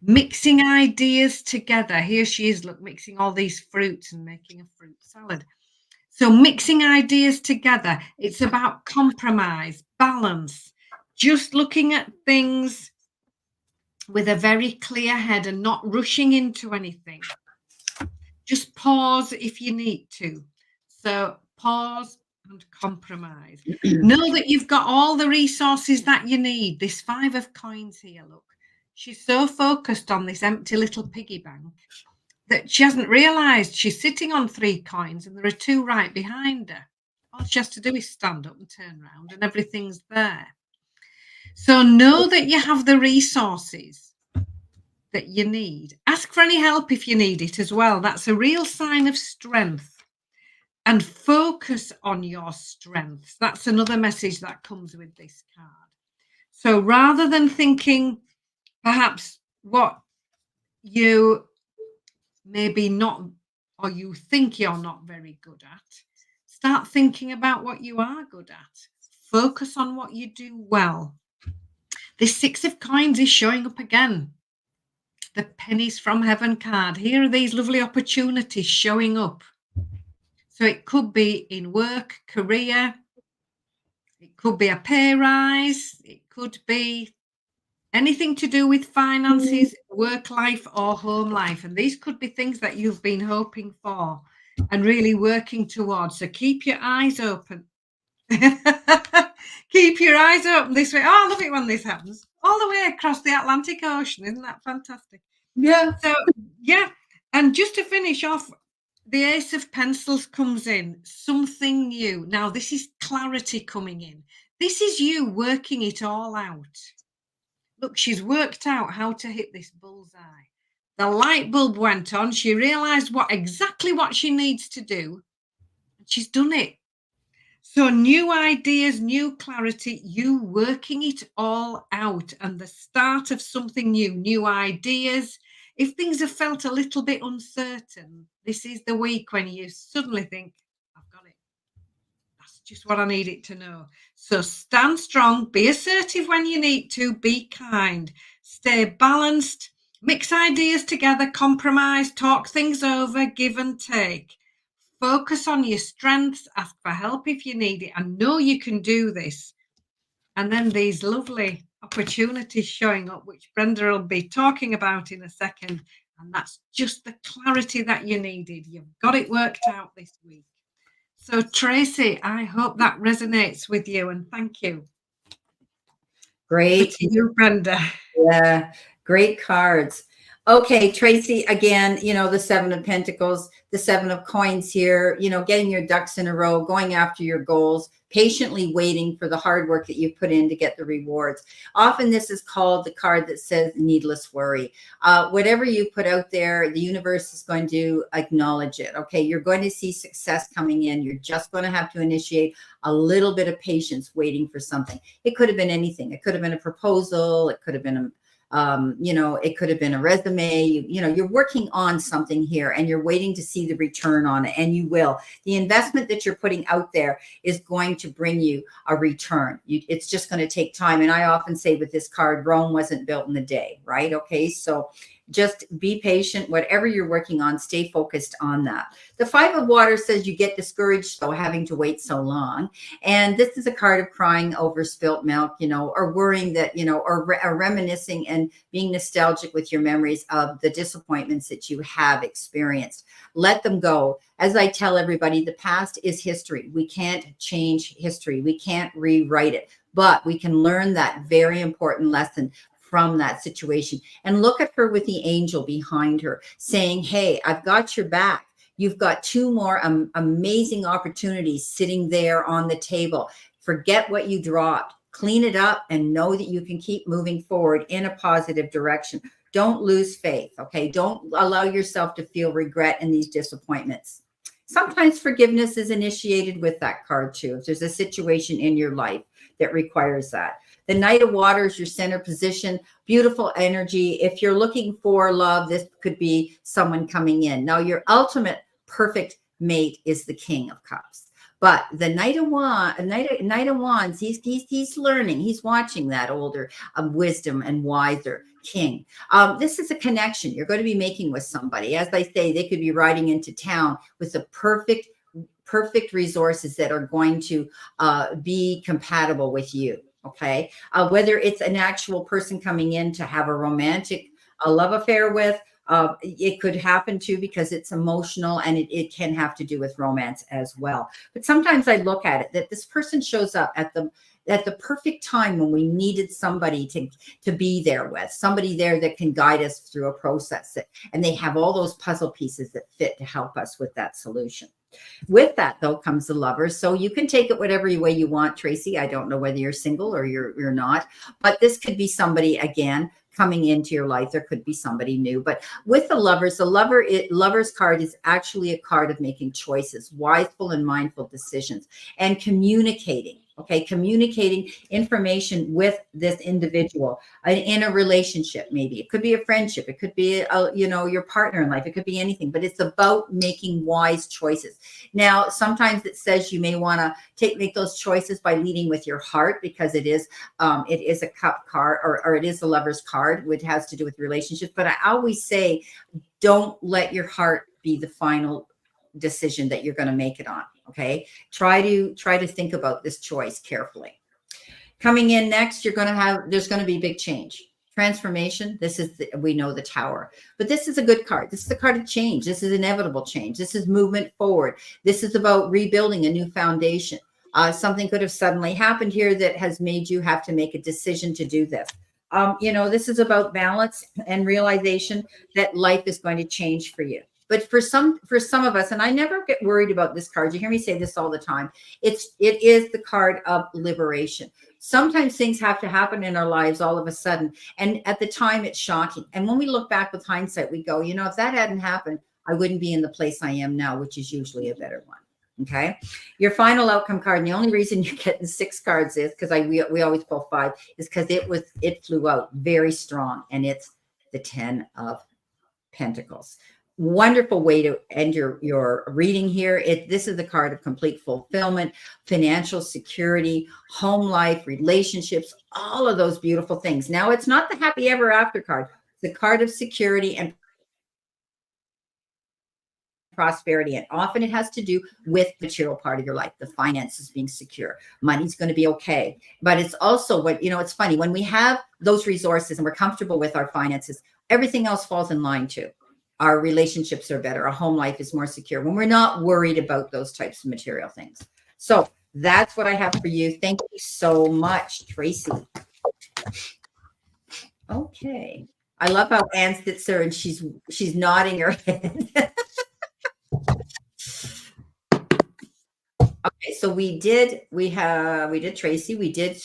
Mixing ideas together. Here she is, look, mixing all these fruits and making a fruit salad. So mixing ideas together. It's about compromise, balance, just looking at things with a very clear head and not rushing into anything. Just pause if you need to. So pause and compromise. Know that you've got all the resources that you need. This 5 of coins here, look. She's so focused on this empty little piggy bank that she hasn't realized she's sitting on 3 coins and there are 2 right behind her. All she has to do is stand up and turn around and everything's there. So know that you have the resources that you need. Ask for any help if you need it as well. That's a real sign of strength. And focus on your strengths. That's another message that comes with this card. So rather than thinking perhaps what you maybe not, or you think you're not very good at, start thinking about what you are good at. Focus on what you do well. This 6 of coins is showing up again. The pennies from heaven card. Here are these lovely opportunities showing up. So it could be in work, career, it could be a pay rise, it could be anything to do with finances, work life or home life. And these could be things that you've been hoping for and really working towards. So keep your eyes open. Keep your eyes open this way. Oh, I love it when this happens. All the way across the Atlantic Ocean. Isn't that fantastic? Yeah. So, yeah. And just to finish off, the Ace of Pencils comes in, something new. Now, this is clarity coming in. This is you working it all out. Look, she's worked out how to hit this bullseye. The light bulb went on. She realized exactly what she needs to do. And she's done it. So new ideas, new clarity, you working it all out and the start of something new, new ideas. If things have felt a little bit uncertain, this is the week when you suddenly think, I've got it. That's just what I need it to know. So stand strong, be assertive when you need to, be kind, stay balanced, mix ideas together, compromise, talk things over, give and take. Focus on your strengths, ask for help if you need it, and know you can do this. And then these lovely opportunities showing up, which Brenda will be talking about in a second. And that's just the clarity that you needed. You've got it worked out this week. So Tracy, I hope that resonates with you and thank you. Great. Thank you, Brenda. Yeah, great cards. Okay, Tracy, again, the 7 of Pentacles, the 7 of coins here, getting your ducks in a row, going after your goals, patiently waiting for the hard work that you put in to get the rewards. Often this is called the card that says needless worry. Whatever you put out there, the universe is going to acknowledge it. Okay, you're going to see success coming in. You're just going to have to initiate a little bit of patience waiting for something. It could have been anything. It could have been a proposal. It could have been a it could have been a resume. You're working on something here and you're waiting to see the return on it, and you will. The investment that you're putting out there is going to bring you a return. It's just going to take time. And I often say with this card, Rome wasn't built in a day, right? Okay, so just be patient. Whatever you're working on, stay focused on that. The 5 of Water says you get discouraged though having to wait so long. And this is a card of crying over spilt milk, or worrying that, or reminiscing and being nostalgic with your memories of the disappointments that you have experienced. Let them go. As I tell everybody, the past is history. We can't change history. We can't rewrite it. but we can learn that very important lesson from that situation. And look at her with the angel behind her saying, hey, I've got your back. You've got two more amazing opportunities sitting there on the table. Forget what you dropped, clean it up, and know that you can keep moving forward in a positive direction. Don't lose faith, okay? Don't allow yourself to feel regret in these disappointments. Sometimes forgiveness is initiated with that card too. If there's a situation in your life that requires that. The Knight of Water is your center position, beautiful energy. If you're looking for love, this could be someone coming in. Now, your ultimate perfect mate is the King of Cups. But the Knight of Wands, he's learning. He's watching that older wisdom and wiser king. This is a connection you're going to be making with somebody. As I say, they could be riding into town with the perfect resources that are going to be compatible with you. Okay. Whether it's an actual person coming in to have a romantic love affair with, it could happen too, because it's emotional, and it can have to do with romance as well. But sometimes I look at it that this person shows up at the perfect time when we needed somebody to be there with, somebody there that can guide us through a process, and they have all those puzzle pieces that fit to help us with that solution. With that, though, comes the Lovers. So you can take it whatever way you want, Tracy. I don't know whether you're single or you're not, but this could be somebody, again, coming into your life. There could be somebody new. But with the Lovers, Lovers card is actually a card of making choices, wiseful and mindful decisions, and communicating. Okay, communicating information with this individual in a relationship. Maybe it could be a friendship, it could be your partner in life, it could be anything. But it's about making wise choices. Now, sometimes it says you may want to make those choices by leading with your heart, because it is a cup card, or it is a Lover's card, which has to do with relationships. But I always say, don't let your heart be the final decision that you're going to make it on. Okay. Try to think about this choice carefully. Coming in next, there's going to be big change, transformation. This is we know the Tower, but this is a good card. This is the card of change. This is inevitable change. This is movement forward. This is about rebuilding a new foundation. Something could have suddenly happened here that has made you have to make a decision to do this. This is about balance and realization that life is going to change for you. But for some of us, and I never get worried about this card. You hear me say this all the time. It is the card of liberation. Sometimes things have to happen in our lives all of a sudden. And at the time, it's shocking. And when we look back with hindsight, we go, if that hadn't happened, I wouldn't be in the place I am now, which is usually a better one. Okay. Your final outcome card. And the only reason you're getting 6 cards is because we always pull 5, is because it flew out very strong. And it's the 10 of Pentacles. Wonderful way to end your reading here. This is the card of complete fulfillment, financial security, home life, relationships, all of those beautiful things. Now, it's not the happy ever after card. It's the card of security and prosperity, and often it has to do with the material part of your life, the finances being secure, money's going to be okay. But it's also it's funny, when we have those resources and we're comfortable with our finances, everything else falls in line too. Our relationships are better. Our home life is more secure when we're not worried about those types of material things. So that's what I have for you. Thank you so much, Tracy. Okay. I love how Anne sits there and she's nodding her head. Okay, so we did Tracy, we did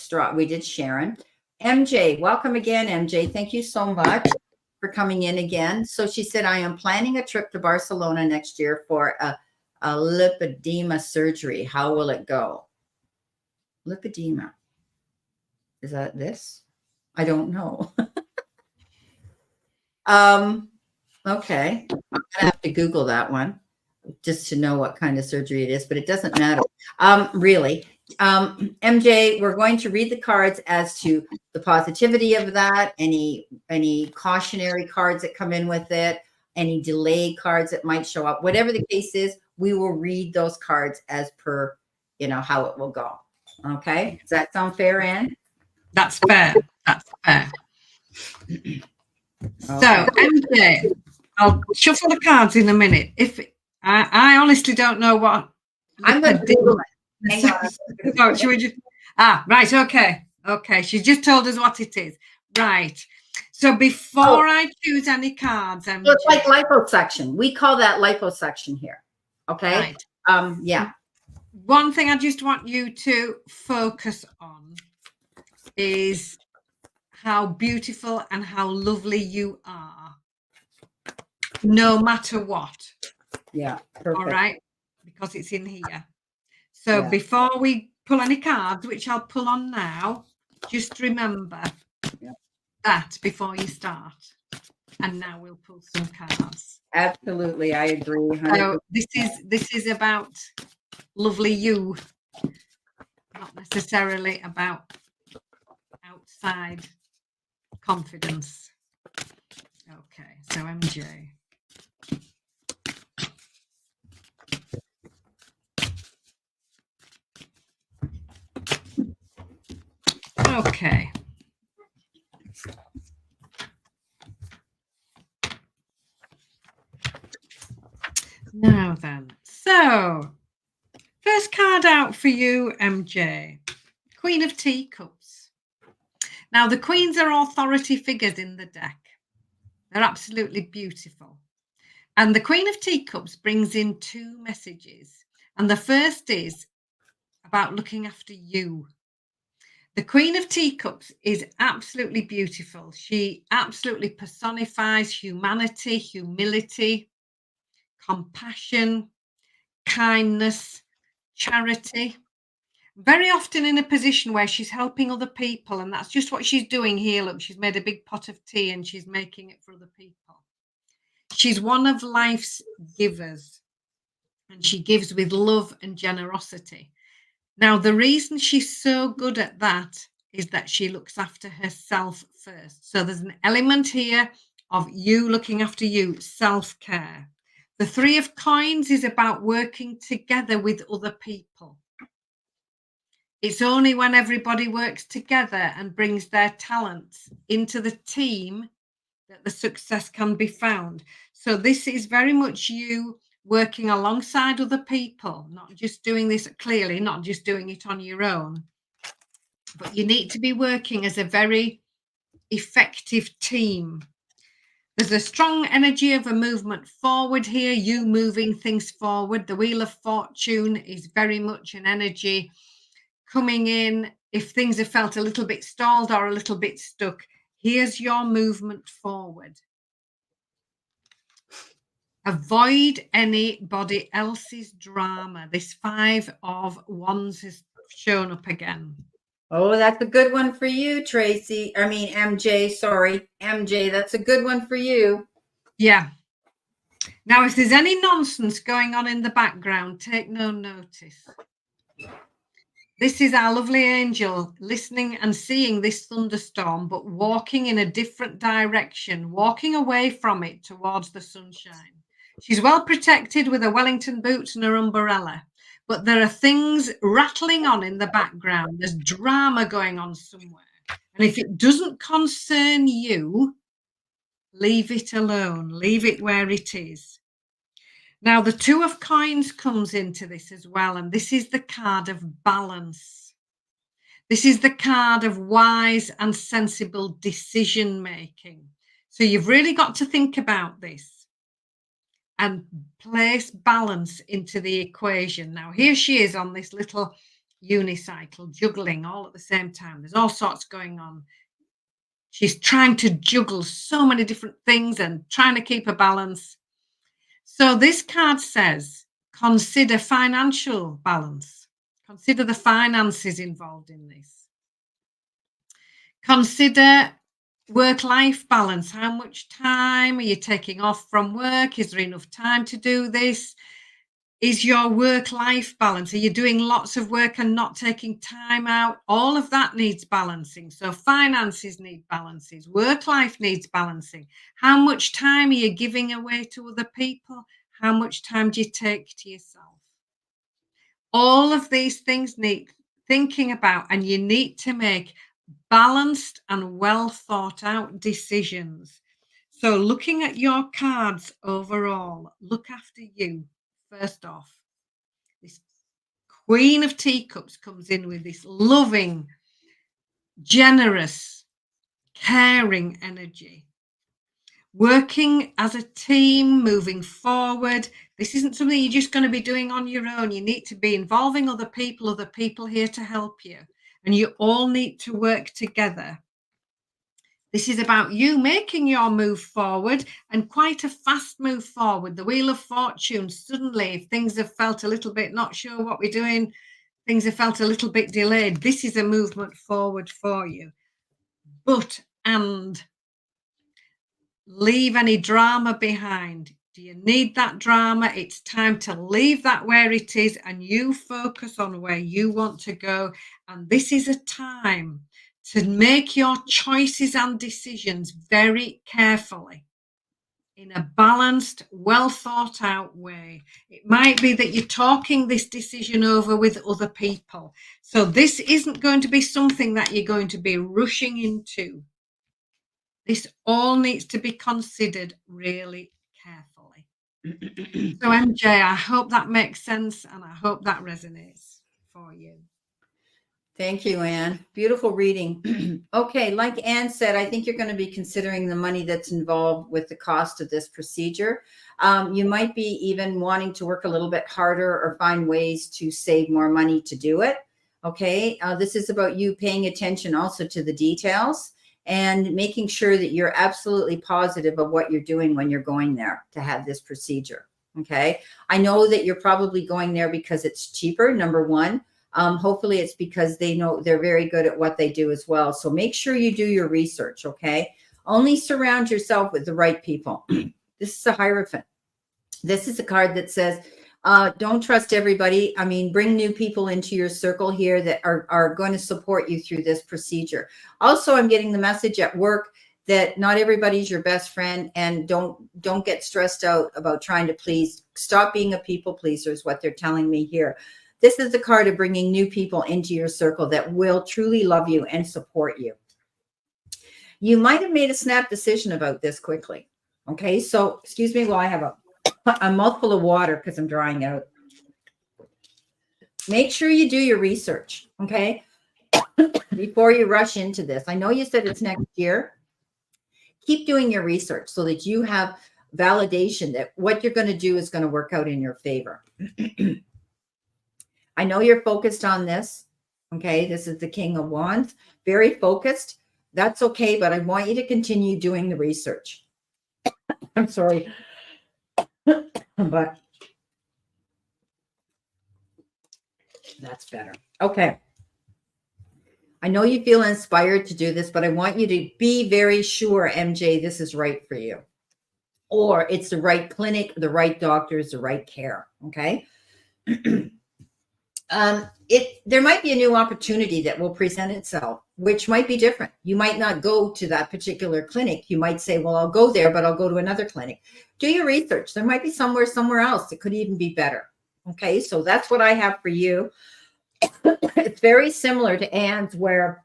Sharon. MJ, welcome again, MJ. Thank you so much for coming in again. So she said, I am planning a trip to Barcelona next year for a lipedema surgery. How will it go? Lipedema. Is that this? I don't know. Okay. I'm gonna have to Google that one just to know what kind of surgery it is, but it doesn't matter. Really. MJ, we're going to read the cards as to the positivity of that, any cautionary cards that come in with it, any delay cards that might show up. Whatever the case is, we will read those cards as per, how it will go. Okay? Does that sound fair, Anne? That's fair. That's fair. Okay. So, MJ, I'll shuffle the cards in a minute. If I honestly don't know what I'm going to Google it. Hang on. Should we just? Right. Okay. She's just told us what it is. Right. So Oh, before I choose any cards, so it's like MJ, liposuction. We call that liposuction here. Okay. right. Yeah. One thing I just want you to focus on is how beautiful and how lovely you are, no matter what. Yeah. All Perfect. right. Because it's in here. So Yeah. before we pull any cards, which I'll pull on now, just remember Yeah. that before you start. And now we'll pull some cards. Absolutely. I agree. 100%. So this is about lovely you, not necessarily about outside confidence. Okay, so MJ. Okay. Now then, so first card out for you, MJ. Queen of Teacups. Now, the queens are authority figures in the deck. They're absolutely beautiful. And the Queen of Teacups brings in two messages. And the first is about looking after you. The Queen of Teacups is absolutely beautiful. She absolutely personifies humanity, humility, compassion, kindness, charity. Very often in a position where she's helping other people, and that's just what she's doing here. Look, she's made a big pot of tea and she's making it for other people. She's one of life's givers, and she gives with love and generosity. Now, the reason she's so good at that is that she looks after herself first. So there's an element here of you looking after you, self-care. The Three of Coins is about working together with other people. It's only when everybody works together and brings their talents into the team that the success can be found. So this is very much you working alongside other people, not just doing this clearly, not just doing it on your own, but you need to be working as a very effective team. There's a strong energy of a movement forward here, you moving things forward. The Wheel of Fortune is very much an energy coming in. If things have felt a little bit stalled or a little bit stuck, here's your movement forward. Avoid anybody else's drama. This Five of Wands has shown up again. Oh, that's a good one for you, Tracy. I mean, MJ, sorry. MJ, that's a good one for you. Yeah. Now, if there's any nonsense going on in the background, take no notice. This is our lovely angel listening and seeing this thunderstorm, but walking in a different direction, walking away from it towards the sunshine. She's well protected with her Wellington boots and her umbrella, but there are things rattling on in the background. There's drama going on somewhere. And if it doesn't concern you, leave it alone, leave it where it is. Now, the Two of Coins comes into this as well, and this is the card of balance. This is the card of wise and sensible decision making. So you've really got to think about this and place balance into the equation. Now, here she is on this little unicycle, juggling all at the same time. There's all sorts going on. She's trying to juggle so many different things and trying to keep a balance. So this card says, consider financial balance. Consider the finances involved in this. Consider work-life balance. How much time are you taking off from work? Is there enough time to do this? Is your work-life balance? Are you doing lots of work and not taking time out? All of that needs balancing. So finances need balances. Work-life needs balancing. How much time are you giving away to other people? How much time do you take to yourself? All of these things need thinking about, and you need to make balanced and well thought out decisions. So looking at your cards overall, look after you first off. This Queen of Teacups comes in with this loving, generous, caring energy. Working as a team, moving forward. This isn't something you're just going to be doing on your own. You need to be involving other people here to help you. And you all need to work together. This is about you making your move forward, and quite a fast move forward. The Wheel of Fortune, suddenly, if things have felt a little bit not sure what we're doing, things have felt a little bit delayed, this is a movement forward for you. And leave any drama behind. Do you need that drama? It's time to leave that where it is and you focus on where you want to go. And this is a time to make your choices and decisions very carefully in a balanced, well thought out way. It might be that you're talking this decision over with other people. So this isn't going to be something that you're going to be rushing into. This all needs to be considered really carefully. So MJ, I hope that makes sense and I hope that resonates for you. Thank you, Anne. Beautiful reading. Okay, like Anne said, I think you're going to be considering the money that's involved with the cost of this procedure. You might be even wanting to work a little bit harder or find ways to save more money to do it. Okay, this is about you paying attention also to the details and making sure that you're absolutely positive of what you're doing when you're going there to have this procedure. Okay, I know that you're probably going there because it's cheaper, number one. Hopefully it's because they know they're very good at what they do as well. So make sure you do your research, okay? Only surround yourself with the right people. This is a Hierophant. This is a card that says, don't trust everybody. I mean, bring new people into your circle here that are going to support you through this procedure. Also, I'm getting the message at work that not everybody's your best friend, and don't get stressed out about trying to please. Stop being a people pleaser is what they're telling me here. This is the card of bringing new people into your circle that will truly love you and support you. You might have made a snap decision about this quickly. Okay, so excuse me while I have a mouthful of water because I'm drying out. Make sure you do your research, okay, before you rush into this. I know you said it's next year. Keep doing your research so that you have validation that what you're going to do is going to work out in your favor. I know you're focused on this. Okay, this is the King of Wands. Very focused. That's okay, but I want you to continue doing the research. I'm sorry, but that's better. Okay. I know you feel inspired to do this, but I want you to be very sure, MJ, this is right for you. Or it's the right clinic, the right doctors, the right care. Okay. There might be a new opportunity that will present itself, which might be different. You might not go to that particular clinic. You might say, well, I'll go there, but I'll go to another clinic. Do your research. There might be somewhere else that could even be better. Okay, so that's what I have for you. It's very similar to Anne's, where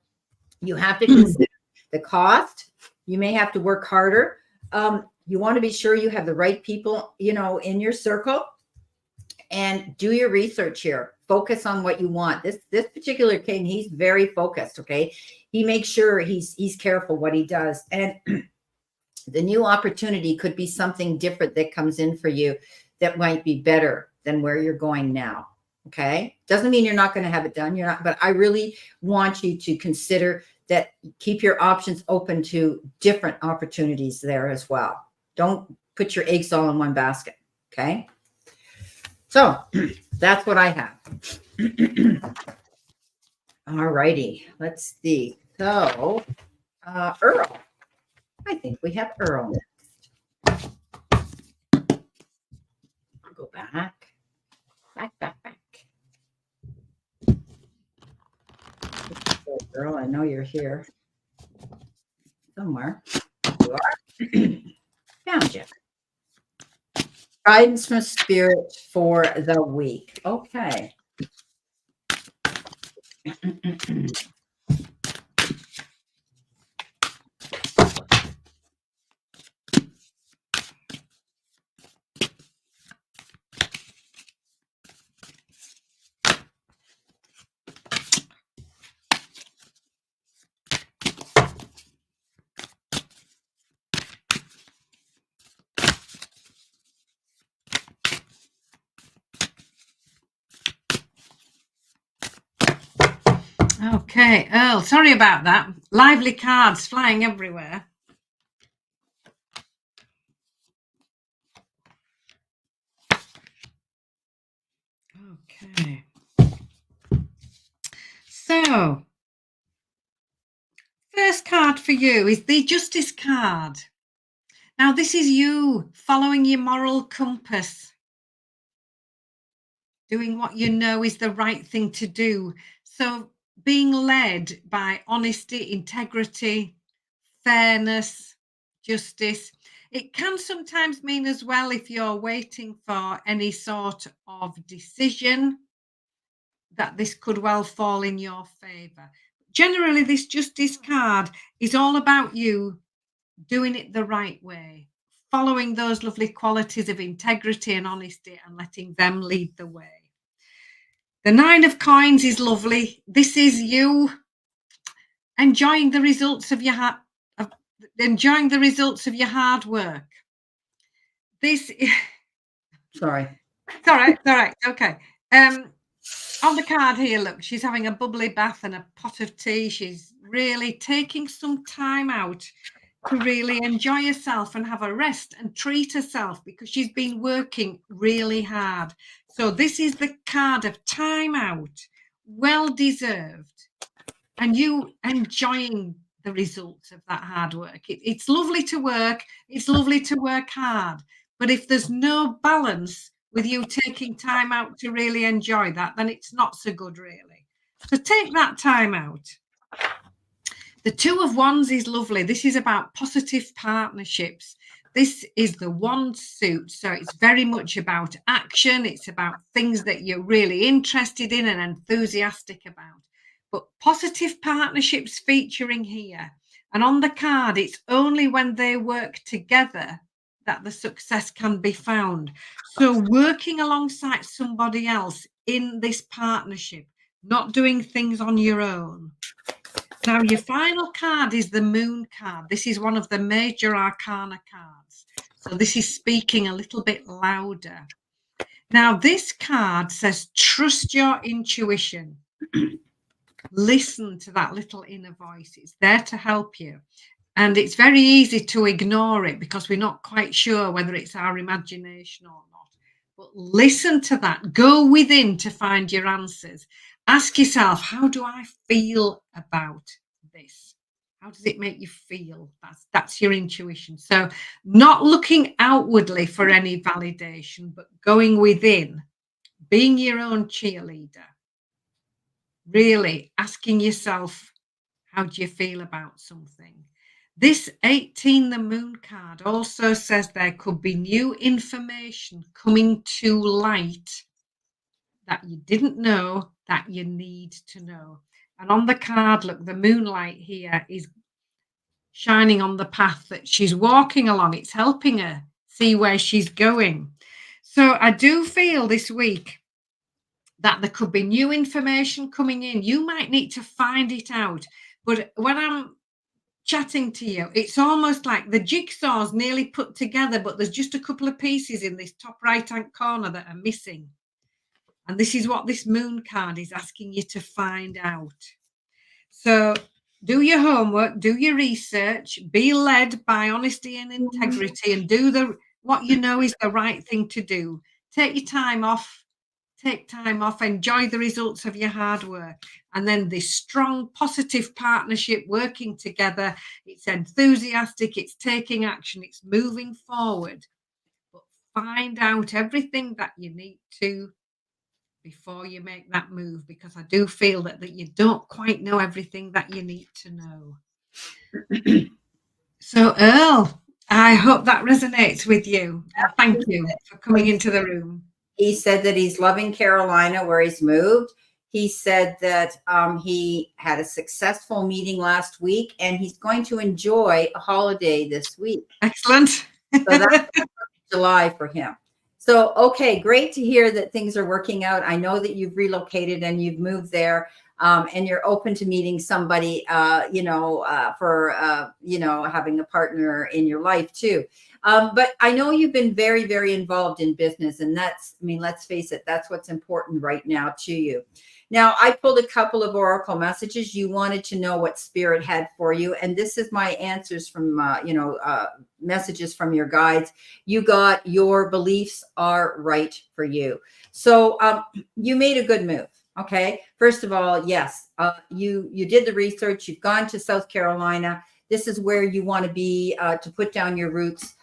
you have to consider the cost. You may have to work harder. You want to be sure you have the right people, in your circle. And do your research here. Focus on what you want. This particular king, he's very focused, okay? He makes sure he's careful what he does. And the new opportunity could be something different that comes in for you that might be better than where you're going now, okay? Doesn't mean you're not going to have it done. You're not, but I really want you to consider that. Keep your options open to different opportunities there as well. Don't put your eggs all in one basket, okay? So that's what I have. All righty. Let's see. So, Earl. I think we have Earl next. I'll go back. Back. Earl, I know you're here somewhere. You are. Found you. Guidance from Spirit for the week. Okay. Okay, Earl, sorry about that. Lively cards flying everywhere. Okay. So, first card for you is the Justice card. Now, this is you following your moral compass, doing what you know is the right thing to do. So, being led by honesty, integrity, fairness, justice. It can sometimes mean as well, if you're waiting for any sort of decision, that this could well fall in your favor. Generally, this Justice card is all about you doing it the right way, following those lovely qualities of integrity and honesty and letting them lead the way. The Nine of Coins is lovely. This is you enjoying the results of your hard work. This Sorry. it's all right. Okay. On the card here, look, she's having a bubbly bath and a pot of tea. She's really taking some time out to really enjoy herself and have a rest and treat herself because she's been working really hard. So this is the card of time out, well deserved, and you enjoying the results of that hard work. It's lovely to work. It's lovely to work hard. But if there's no balance with you taking time out to really enjoy that, then it's not so good, really. So take that time out. The Two of Wands is lovely. This is about positive partnerships. This is the wand suit. So it's very much about action. It's about things that you're really interested in and enthusiastic about. But positive partnerships featuring here. And on the card, it's only when they work together that the success can be found. So working alongside somebody else in this partnership, not doing things on your own. Now, your final card is the Moon card. This is one of the major arcana cards. So this is speaking a little bit louder. Now, this card says, trust your intuition. Listen to that little inner voice. It's there to help you. And it's very easy to ignore it because we're not quite sure whether it's our imagination or not. But listen to that. Go within to find your answers. Ask yourself, how do I feel about this? How does it make you feel? That's your intuition. So not looking outwardly for any validation, but going within, being your own cheerleader. Really asking yourself, how do you feel about something? This 18, the Moon card, also says there could be new information coming to light that you didn't know that you need to know. And on the card, look, the moonlight here is shining on the path that she's walking along. It's helping her see where she's going. So I do feel this week that there could be new information coming in. You might need to find it out. But when I'm chatting to you, it's almost like the jigsaw's nearly put together, but there's just a couple of pieces in this top right-hand corner that are missing. And this is what this Moon card is asking you to find out. So do your homework, do your research, be led by honesty and integrity, and do what you know is the right thing to do. Take your time off. Take time off, enjoy the results of your hard work. And then this strong, positive partnership working together. It's enthusiastic, it's taking action, it's moving forward. But find out everything that you need to before you make that move, because I do feel that you don't quite know everything that you need to know. So, Earl, I hope that resonates with you. And thank you for coming into the room. He said that he's loving Carolina, where he's moved. He said that he had a successful meeting last week, and he's going to enjoy a holiday this week. Excellent. So that's July for him. So, okay, great to hear that things are working out. I know that you've relocated and you've moved there, and you're open to meeting somebody, for having a partner in your life too. But I know you've been very, very involved in business, and let's face it, that's what's important right now to you. Now, I pulled a couple of oracle messages. You wanted to know what spirit had for you, and this is my answers from messages from your guides. You got your beliefs are right for you. So you made a good move. Okay. First of all, yes, you did the research. You've gone to South Carolina. This is where you want to be to put down your roots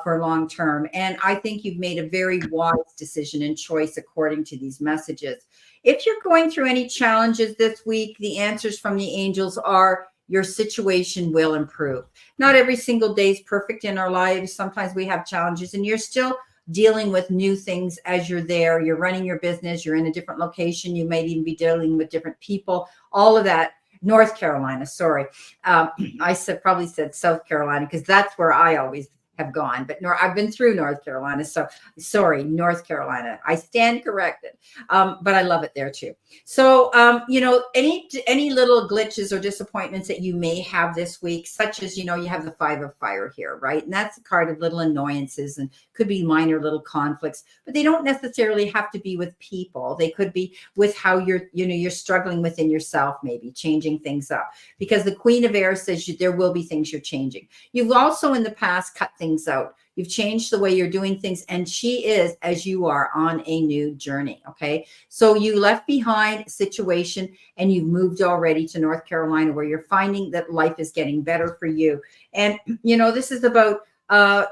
for long term. And I think you've made a very wise decision and choice according to these messages. If you're going through any challenges this week, the answers from the angels are your situation will improve. Not every single day is perfect in our lives. Sometimes we have challenges, and you're still dealing with new things as you're there. You're running your business. You're in a different location. You might even be dealing with different people. All of that. North Carolina, sorry. I probably said South Carolina because that's where I always have gone, but I've been through North Carolina. So sorry, North Carolina. I stand corrected. But I love it there too. So, any little glitches or disappointments that you may have this week, such as, you have the 5 of fire here, right? And that's a card of little annoyances and could be minor little conflicts, but they don't necessarily have to be with people. They could be with how you're struggling within yourself, maybe changing things up, because the Queen of Air says there will be things you're changing. You've also in the past cut things out. You've changed the way you're doing things, and she is, as you are, on a new journey. Okay. So you left behind a situation and you've moved already to North Carolina, where you're finding that life is getting better for you. And, this is about,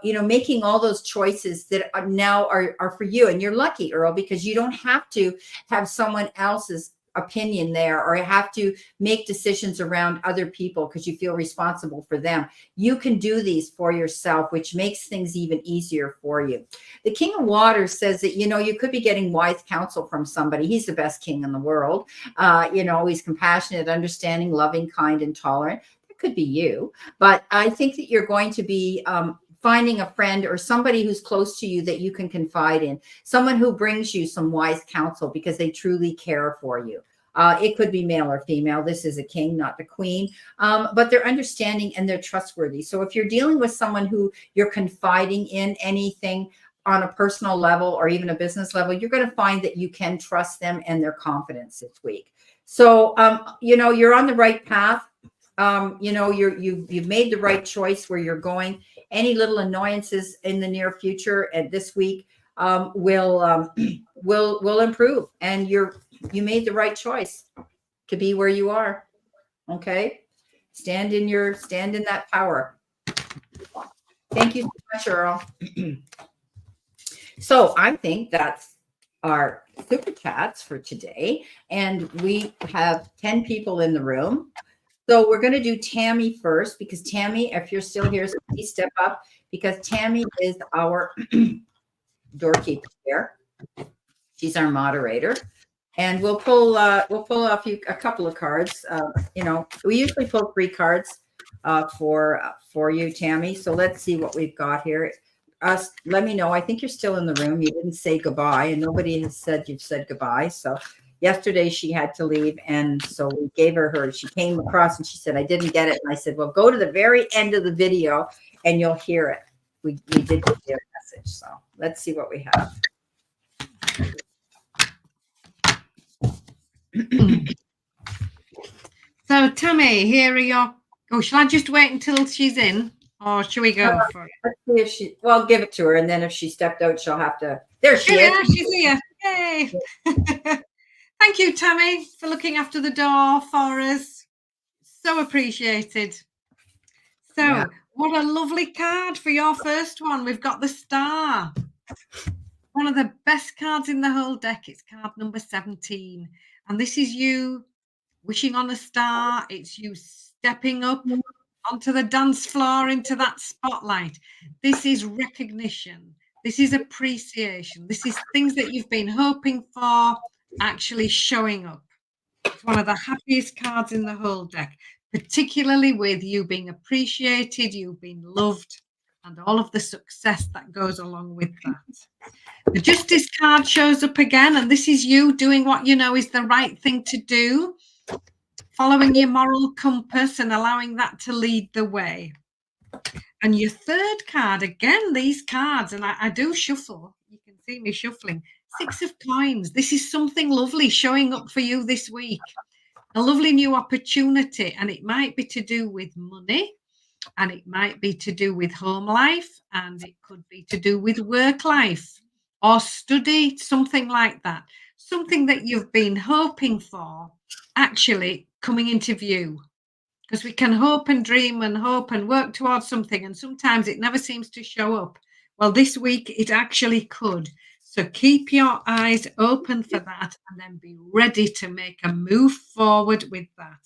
making all those choices that now are for you. And you're lucky, Earl, because you don't have to have someone else's opinion there, or have to make decisions around other people because you feel responsible for them. You can do these for yourself, which makes things even easier for you. The King of Waters says that, you could be getting wise counsel from somebody. He's the best king in the world. He's compassionate, understanding, loving, kind, and tolerant. That could be you. But I think that you're going to be finding a friend or somebody who's close to you that you can confide in, someone who brings you some wise counsel because they truly care for you. It could be male or female. This is a king, not the queen, but they're understanding and they're trustworthy. So if you're dealing with someone who you're confiding in anything on a personal level or even a business level, you're going to find that you can trust them and their confidence this week. So, you're on the right path. You've made the right choice where you're going. Any little annoyances in the near future and this week will improve, and you made the right choice to be where you are. Okay, stand in that power. Thank you so much, Earl. So I think that's our super chats for today, and we have 10 people in the room. So we're going to do Tammy first, because Tammy, if you're still here, please step up, because Tammy is our doorkeeper here. She's our moderator, and we'll pull a couple of cards. We usually pull 3 cards for you, Tammy. So let's see what we've got here. Let me know. I think you're still in the room. You didn't say goodbye, and nobody has said you've said goodbye. So yesterday she had to leave, and so we gave her. She came across and she said, "I didn't get it." And I said, "Well, go to the very end of the video and you'll hear it." We did get their message. So let's see what we have. So Tammy, here are your. Oh, shall I just wait until she's in, or shall we go for it? Let's see if well, give it to her, and then if she stepped out, she'll have to. There she is. Yeah, she's here. Yay! Thank you, Tammy, for looking after the door for us. So appreciated. So, yeah. What a lovely card for your first one. We've got the star. One of the best cards in the whole deck. It's card number 17. And this is you wishing on a star. It's you stepping up onto the dance floor, into that spotlight. This is recognition. This is appreciation. This is things that you've been hoping for actually showing up. It's one of the happiest cards in the whole deck, particularly with you being appreciated, you being loved, and all of the success that goes along with that. The Justice card shows up again, and this is you doing what you know is the right thing to do, following your moral compass and allowing that to lead the way. And your third card, again, these cards, and I do shuffle. You can see me shuffling. 6 of coins. This is something lovely showing up for you this week. A lovely new opportunity, and it might be to do with money, and it might be to do with home life, and it could be to do with work life or study, something like that. Something that you've been hoping for actually coming into view. Because we can hope and dream and hope and work towards something, and sometimes it never seems to show up. Well, this week it actually could. So keep your eyes open for that and then be ready to make a move forward with that.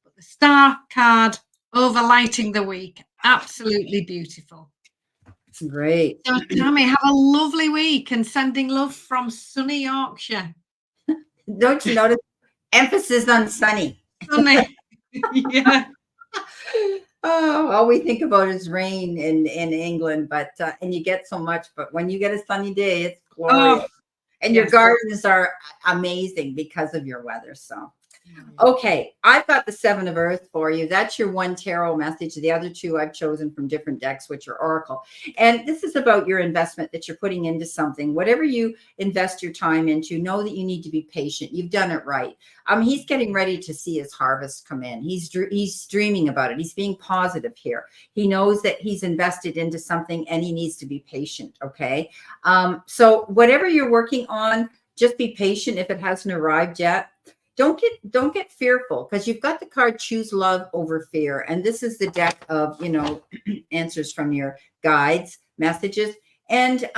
But the star card overlighting the week, absolutely beautiful. Great. So, Tammy, have a lovely week and sending love from sunny Yorkshire. Don't you notice? Emphasis on sunny. Sunny. Yeah. Oh, all we think about is rain in England, but and you get so much, but when you get a sunny day, it's glorious. And your yes. gardens are amazing because of your weather. So, okay, I've got the 7 of Earth for you. That's your one tarot message. The other 2 I've chosen from different decks, which are Oracle. And this is about your investment that you're putting into something. Whatever you invest your time into, know that you need to be patient. You've done it right. He's getting ready to see his harvest come in. He's dreaming about it. He's being positive here. He knows that he's invested into something and he needs to be patient. Okay. So whatever you're working on, just be patient. If it hasn't arrived yet, don't get fearful, because you've got the card choose love over fear. And this is the deck of, answers from your guides, messages. And,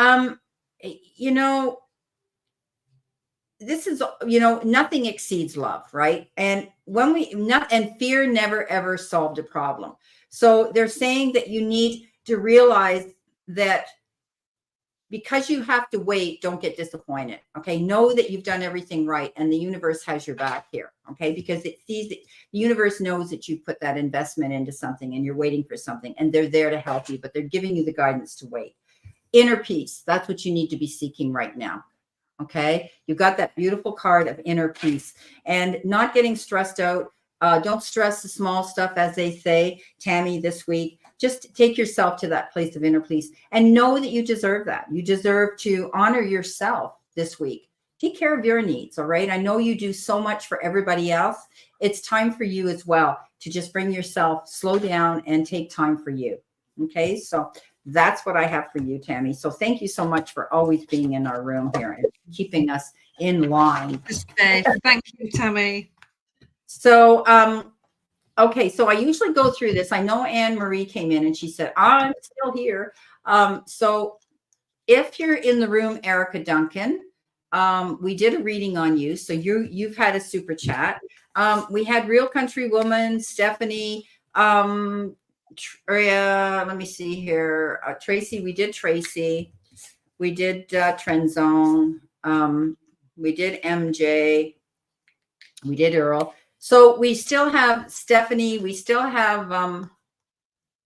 this is, nothing exceeds love, right? And and fear never, ever solved a problem. So they're saying that you need to realize that because you have to wait, don't get disappointed. Okay. Know that you've done everything right and the universe has your back here. Okay. Because it sees that the universe knows that you put that investment into something and you're waiting for something, and they're there to help you, but they're giving you the guidance to wait. Inner peace. That's what you need to be seeking right now. Okay. You've got that beautiful card of inner peace and not getting stressed out. Don't stress the small stuff, as they say, Tammy, this week. Just take yourself to that place of inner peace and know that you deserve that. You deserve to honor yourself this week. Take care of your needs. All right. I know you do so much for everybody else. It's time for you as well to just bring yourself, slow down, and take time for you. Okay. So that's what I have for you, Tammy. So thank you so much for always being in our room here and keeping us in line. Thank you, Tammy. So, okay, so I usually go through this. I know Anne Marie came in and she said, I'm still here. So if you're in the room, Erica Duncan, we did a reading on you. So you've had a super chat. We had Real Country Woman, Stephanie, let me see here. Tracy, we did Tracy. We did Trend Zone. We did MJ. We did Earl. So we still have Stephanie. We still have,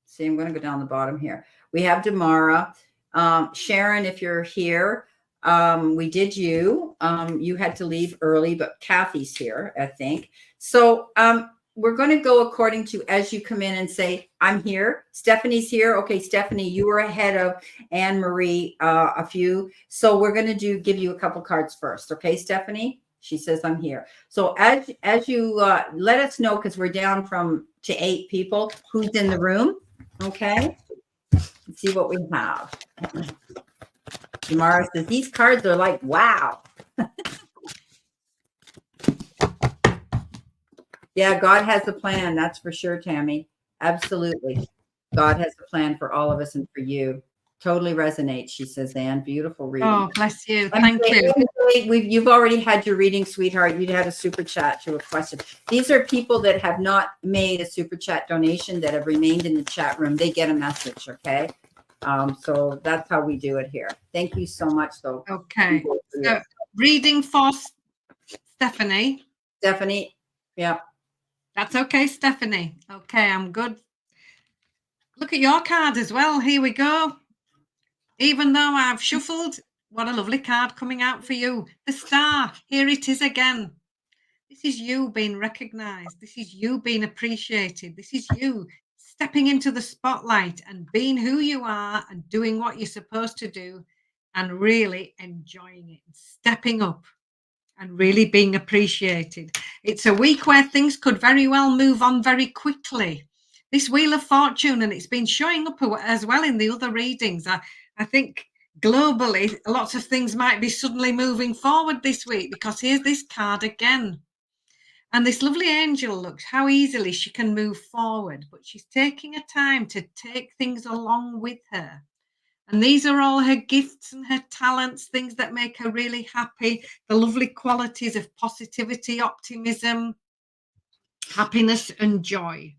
see, I'm going to go down the bottom here. We have Damara. Sharon, if you're here, we did you. You had to leave early, but Kathy's here, I think. So we're going to go according to as you come in and say, I'm here. Stephanie's here. Okay, Stephanie, you were ahead of Anne Marie a few. So we're going to give you a couple cards first. Okay, Stephanie? She says, I'm here. So as you let us know, because we're down to 8 people, who's in the room. Okay. Let's see what we have. Tamara says, these cards are like, wow. Yeah, God has a plan. That's for sure, Tammy. Absolutely. God has a plan for all of us and for you. Totally resonates, she says, Anne. Beautiful reading. Oh, bless you. Thank you. You've already had your reading, sweetheart. You had a super chat to request it. These are people that have not made a super chat donation that have remained in the chat room. They get a message, okay? So that's how we do it here. Thank you so much, though. Okay. So, reading for Stephanie. Stephanie, yeah. That's okay, Stephanie. Okay, I'm good. Look at your card as well. Here we go. Even though I've shuffled, what a lovely card coming out for you. The star. Here it is again. This is you being recognized. This is you being appreciated. This is you stepping into the spotlight and being who you are and doing what you're supposed to do and really enjoying it, stepping up and really being appreciated. It's a week where things could very well move on very quickly. This Wheel of Fortune, and it's been showing up as well in the other readings. I think globally, lots of things might be suddenly moving forward this week, because here's this card again. And this lovely angel, looks how easily she can move forward, but she's taking her time to take things along with her. And these are all her gifts and her talents, things that make her really happy, the lovely qualities of positivity, optimism, happiness, and joy.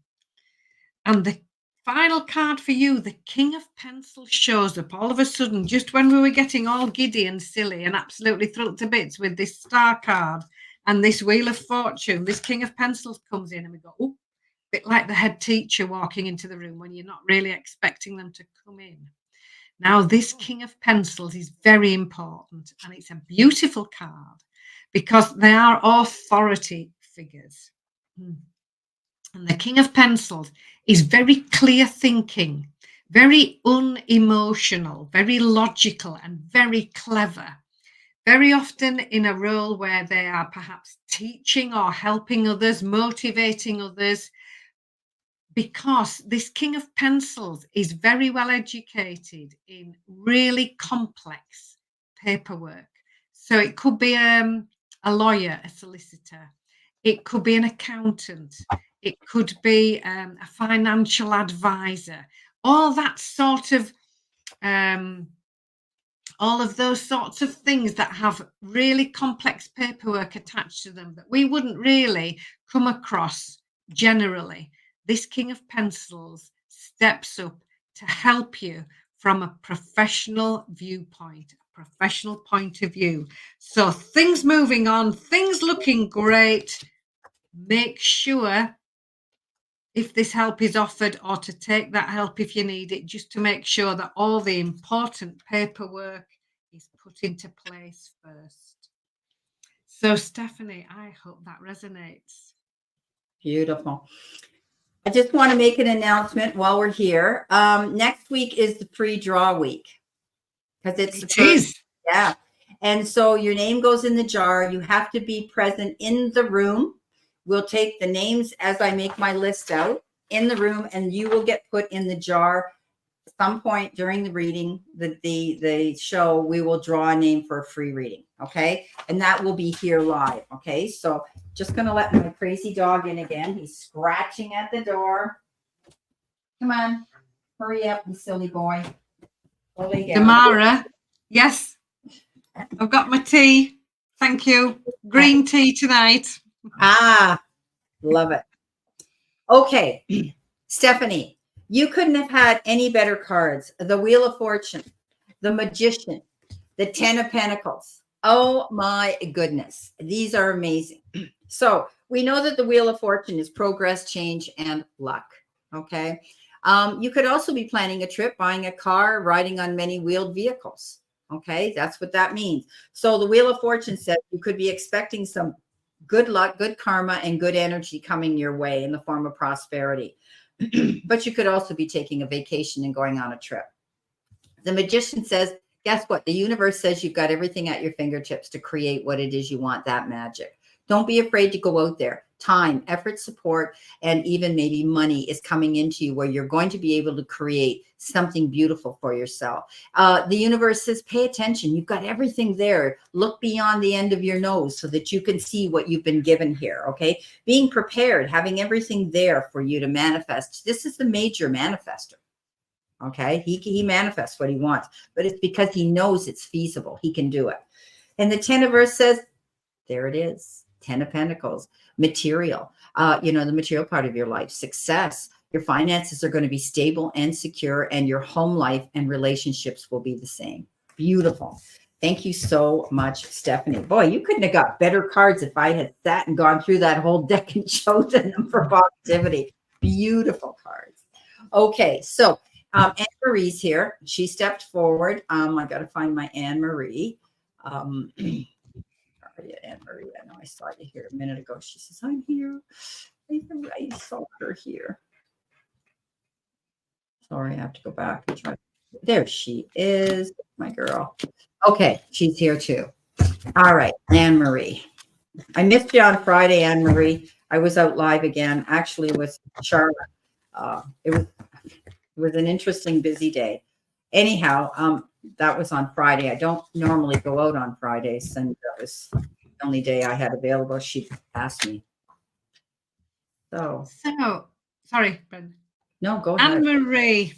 And the final card for you, the King of Pencils, shows up all of a sudden, just when we were getting all giddy and silly and absolutely thrilled to bits with this star card and this Wheel of Fortune. This King of Pencils comes in and we go, oh, a bit like the head teacher walking into the room when you're not really expecting them to come in. Now, this King of Pencils is very important, and it's a beautiful card because they are authority figures. And the King of Pencils is very clear thinking, very unemotional, very logical, and very clever. Very often in a role where they are perhaps teaching or helping others, motivating others, because this King of Pencils is very well educated in really complex paperwork. So it could be a lawyer, a solicitor. It could be an accountant. It could be a financial advisor. All that sort of, all of those sorts of things that have really complex paperwork attached to them that we wouldn't really come across generally. This King of Pencils steps up to help you from a professional viewpoint, a professional point of view. So things moving on, things looking great. Make sure if this help is offered, or to take that help if you need it, just to make sure that all the important paperwork is put into place first. So Stephanie, I hope that resonates. Beautiful. I just want to make an announcement while we're here. Next week is the pre-draw week, because it's it is. Yeah. And so your name goes in the jar. You have to be present in the room. We'll take the names as I make my list out in the room, and you will get put in the jar. At some point during the reading, the show, we will draw a name for a free reading. Okay. And that will be here live. Okay. So just going to let my crazy dog in again. He's scratching at the door. Come on. Hurry up, you silly boy. Damara, yes. I've got my tea. Thank you. Green tea tonight. Ah, love it. Okay. Stephanie, you couldn't have had any better cards. The Wheel of Fortune, the Magician, the Ten of Pentacles. Oh my goodness. These are amazing. So we know that the Wheel of Fortune is progress, change, and luck. Okay. You could also be planning a trip, buying a car, riding on many wheeled vehicles. Okay. That's what that means. So the Wheel of Fortune says you could be expecting some good luck, good karma, and good energy coming your way in the form of prosperity. But you could also be taking a vacation and going on a trip. The Magician says, guess what? The universe says you've got everything at your fingertips to create what it is you want, that magic. Don't be afraid to go out there. Time, effort, support, and even maybe money is coming into you where you're going to be able to create something beautiful for yourself. The universe says, pay attention. You've got everything there. Look beyond the end of your nose so that you can see what you've been given here. Okay. Being prepared, having everything there for you to manifest. This is the major manifester. Okay. He manifests what he wants, but it's because he knows it's feasible. He can do it. And the Ten of Earth says, there it is. 10 of Pentacles, material, the material part of your life, success. Your finances are going to be stable and secure, and your home life and relationships will be the same. Beautiful. Thank you so much, Stephanie. Boy, you couldn't have got better cards if I had sat and gone through that whole deck and chosen them for positivity. Beautiful cards. Okay, so Anne Marie's here. She stepped forward. I got to find my Anne Marie. Anne Marie, I know I saw you here a minute ago. She says, I'm here. I saw her here. Sorry, I have to go back and try to There she is, my girl. Okay, she's here too. All right, Anne Marie. I missed you on Friday, Anne Marie. I was out live again, actually with Charlotte. It was an interesting, busy day. Anyhow, that was on Friday. I don't normally go out on Fridays, and that was the only day I had available. She asked me. So, Sorry, Brenda. no, go ahead. Anne Marie.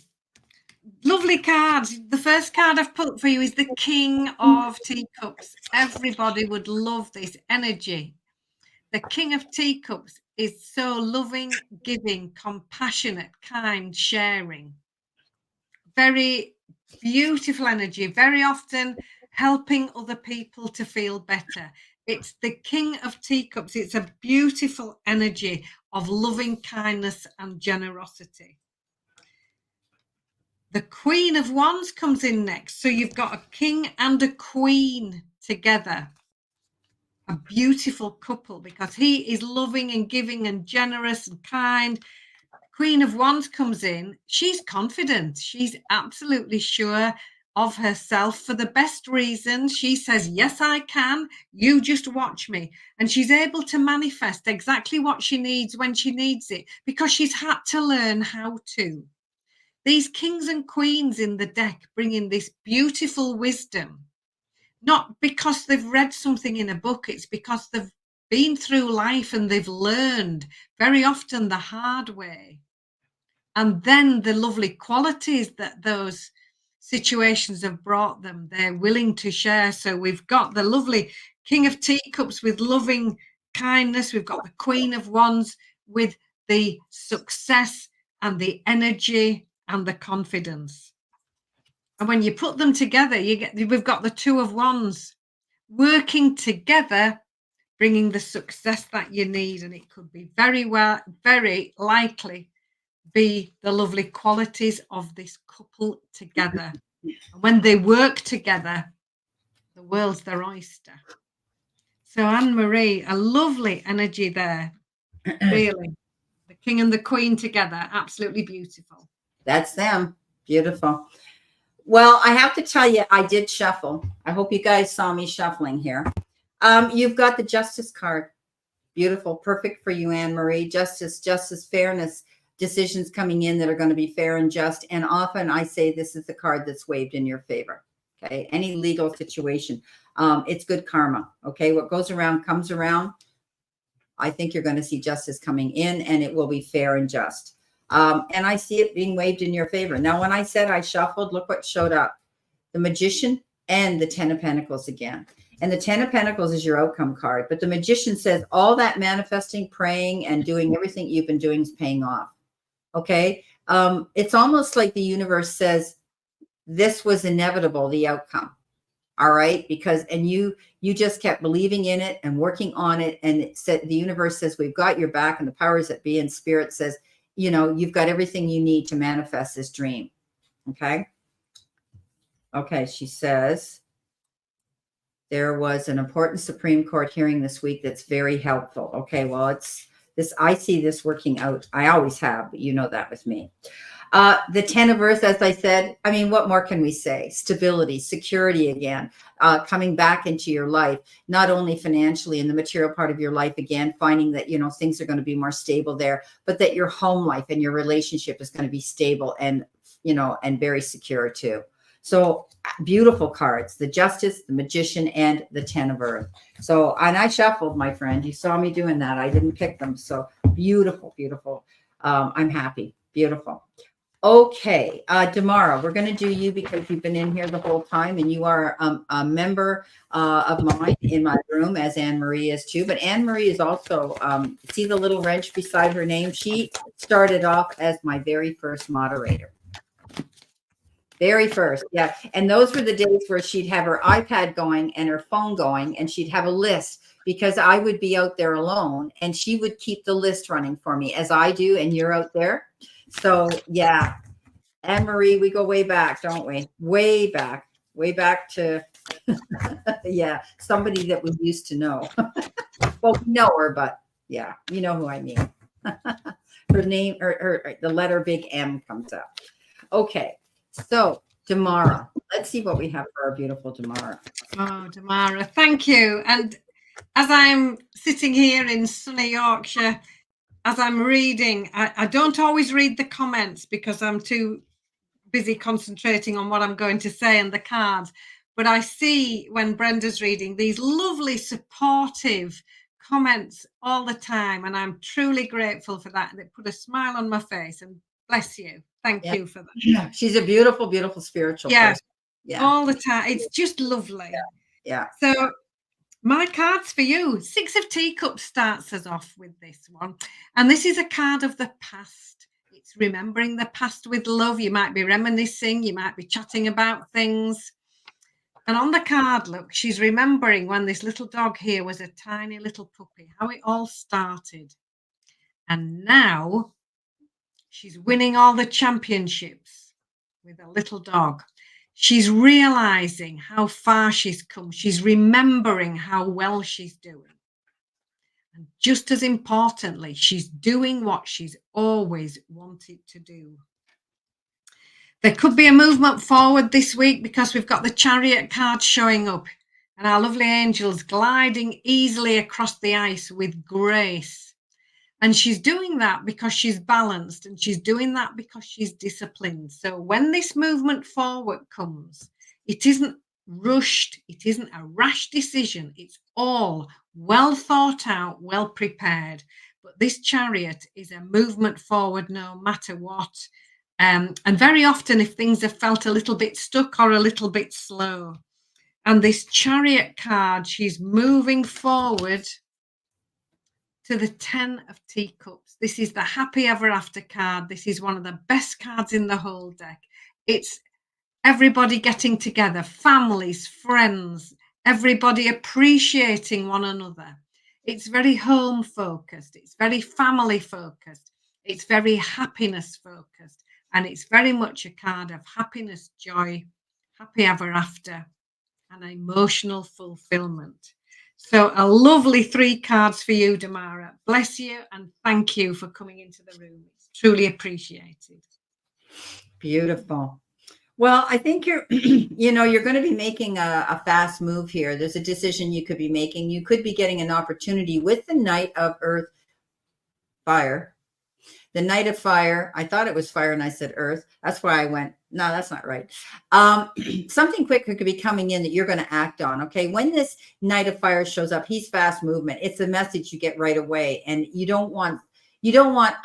Lovely cards. The first card I've put for you is the King of Teacups. Everybody would love this energy. The King of Teacups is so loving, giving, compassionate, kind, sharing. Very beautiful energy, very often helping other people to feel better. It's the King of Teacups. It's a beautiful energy of loving kindness and generosity. The Queen of Wands comes in next. So you've got a king and a queen together. A beautiful couple because he is loving and giving and generous and kind. Queen of Wands comes in. She's confident. She's absolutely sure of herself for the best reasons. She says, yes, I can. You just watch me. And she's able to manifest exactly what she needs when she needs it because she's had to learn how to. These kings and queens in the deck bring in this beautiful wisdom, not because they've read something in a book, it's because they've been through life and they've learned very often the hard way. And then the lovely qualities that those situations have brought them, they're willing to share. So we've got the lovely King of Teacups with loving kindness. We've got the Queen of Wands with the success and the energy and the confidence. And when you put them together, we've got the Two of Wands working together, bringing the success that you need. And it could be very likely be the lovely qualities of this couple together. And when they work together, the world's their oyster. So Anne Marie, a lovely energy there. Really. The king and the queen together, absolutely beautiful. That's them. Beautiful. Well, I have to tell you, I did shuffle. I hope you guys saw me shuffling here. You've got the Justice card. Beautiful. Perfect for you, Anne Marie. Justice, fairness, decisions coming in that are going to be fair and just. And often I say this is the card that's waved in your favor. Okay. Any legal situation. It's good karma. Okay. What goes around comes around. I think you're going to see justice coming in and it will be fair and just. And I see it being waved in your favor. Now, when I said I shuffled, look what showed up. The Magician and the Ten of Pentacles again. And the Ten of Pentacles is your outcome card. But the Magician says all that manifesting, praying, and doing everything you've been doing is paying off. Okay? It's almost like the universe says, this was inevitable, the outcome. All right? Because, and you just kept believing in it and working on it. And it said, the universe says, we've got your back. And the powers that be and spirit says, you know, you've got everything you need to manifest this dream. Okay. Okay. She says there was an important Supreme Court hearing this week that's very helpful. Okay. Well, it's this, I see this working out. I always have, but you know that with me. The 10 of Earth, as I said, I mean, what more can we say? Stability, security again, coming back into your life, not only financially in the material part of your life again, finding that, you know, things are going to be more stable there, but that your home life and your relationship is going to be stable and, you know, and very secure too. So beautiful cards, the Justice, the Magician, and the 10 of Earth. So, and I shuffled, my friend. You saw me doing that. I didn't pick them. So beautiful, beautiful. I'm happy. Beautiful. Okay, Damara, we're going to do you because you've been in here the whole time and you are a member of mine in my room, as Anne Marie is too. But Anne Marie is also, see the little wrench beside her name? She started off as my very first moderator. Very first, yeah. And those were the days where she'd have her iPad going and her phone going and she'd have a list because I would be out there alone and she would keep the list running for me as I do and you're out there. So yeah, Anne Marie, we go way back, don't we? Way back to, yeah, somebody that we used to know. Well, we know her, but yeah, you know who I mean. Her name, or the letter big M comes up. Okay, so Damara. Let's see what we have for our beautiful Damara. Oh, Damara, thank you. And as I'm sitting here in sunny Yorkshire, as I'm reading, I don't always read the comments because I'm too busy concentrating on what I'm going to say and the cards. But I see when Brenda's reading these lovely, supportive comments all the time. And I'm truly grateful for that. And it put a smile on my face. And bless you. Thank you for that. Yeah. She's a beautiful, beautiful spiritual person. Yeah. All the time. It's just lovely. Yeah. So my cards for you. 6 of Teacups starts us off with this one. And this is a card of the past. It's remembering the past with love. You might be reminiscing. You might be chatting about things. And on the card, look, she's remembering when this little dog here was a tiny little puppy, how it all started. And now she's winning all the championships with a little dog. She's realizing how far she's come. She's remembering how well she's doing. And just as importantly, she's doing what she's always wanted to do. There could be a movement forward this week because we've got the Chariot card showing up and our lovely angels gliding easily across the ice with grace. And she's doing that because she's balanced, and she's doing that because she's disciplined. So when this movement forward comes, it isn't rushed. It isn't a rash decision. It's all well thought out, well prepared. But this Chariot is a movement forward no matter what. And very often if things have felt a little bit stuck or a little bit slow. And this Chariot card, she's moving forward to the 10 of Teacups. This is the happy ever after card. This is one of the best cards in the whole deck. It's everybody getting together, families, friends, everybody appreciating one another. It's very home focused. It's very family focused. It's very happiness focused. And it's very much a card of happiness, joy, happy ever after, and emotional fulfillment. So a lovely 3 cards for you, Damara. Bless you and thank you for coming into the room. It's truly appreciated. Beautiful. Well, I think you're, you're going to be making a fast move here. There's a decision you could be making. You could be getting an opportunity with the Knight of Earth, Fire. The Knight of Fire. I thought it was fire and I said earth. That's why I went, no, that's not right. Something quick could be coming in that you're going to act on. Okay. When this Knight of Fire shows up, he's fast movement. It's a message you get right away. And you don't want,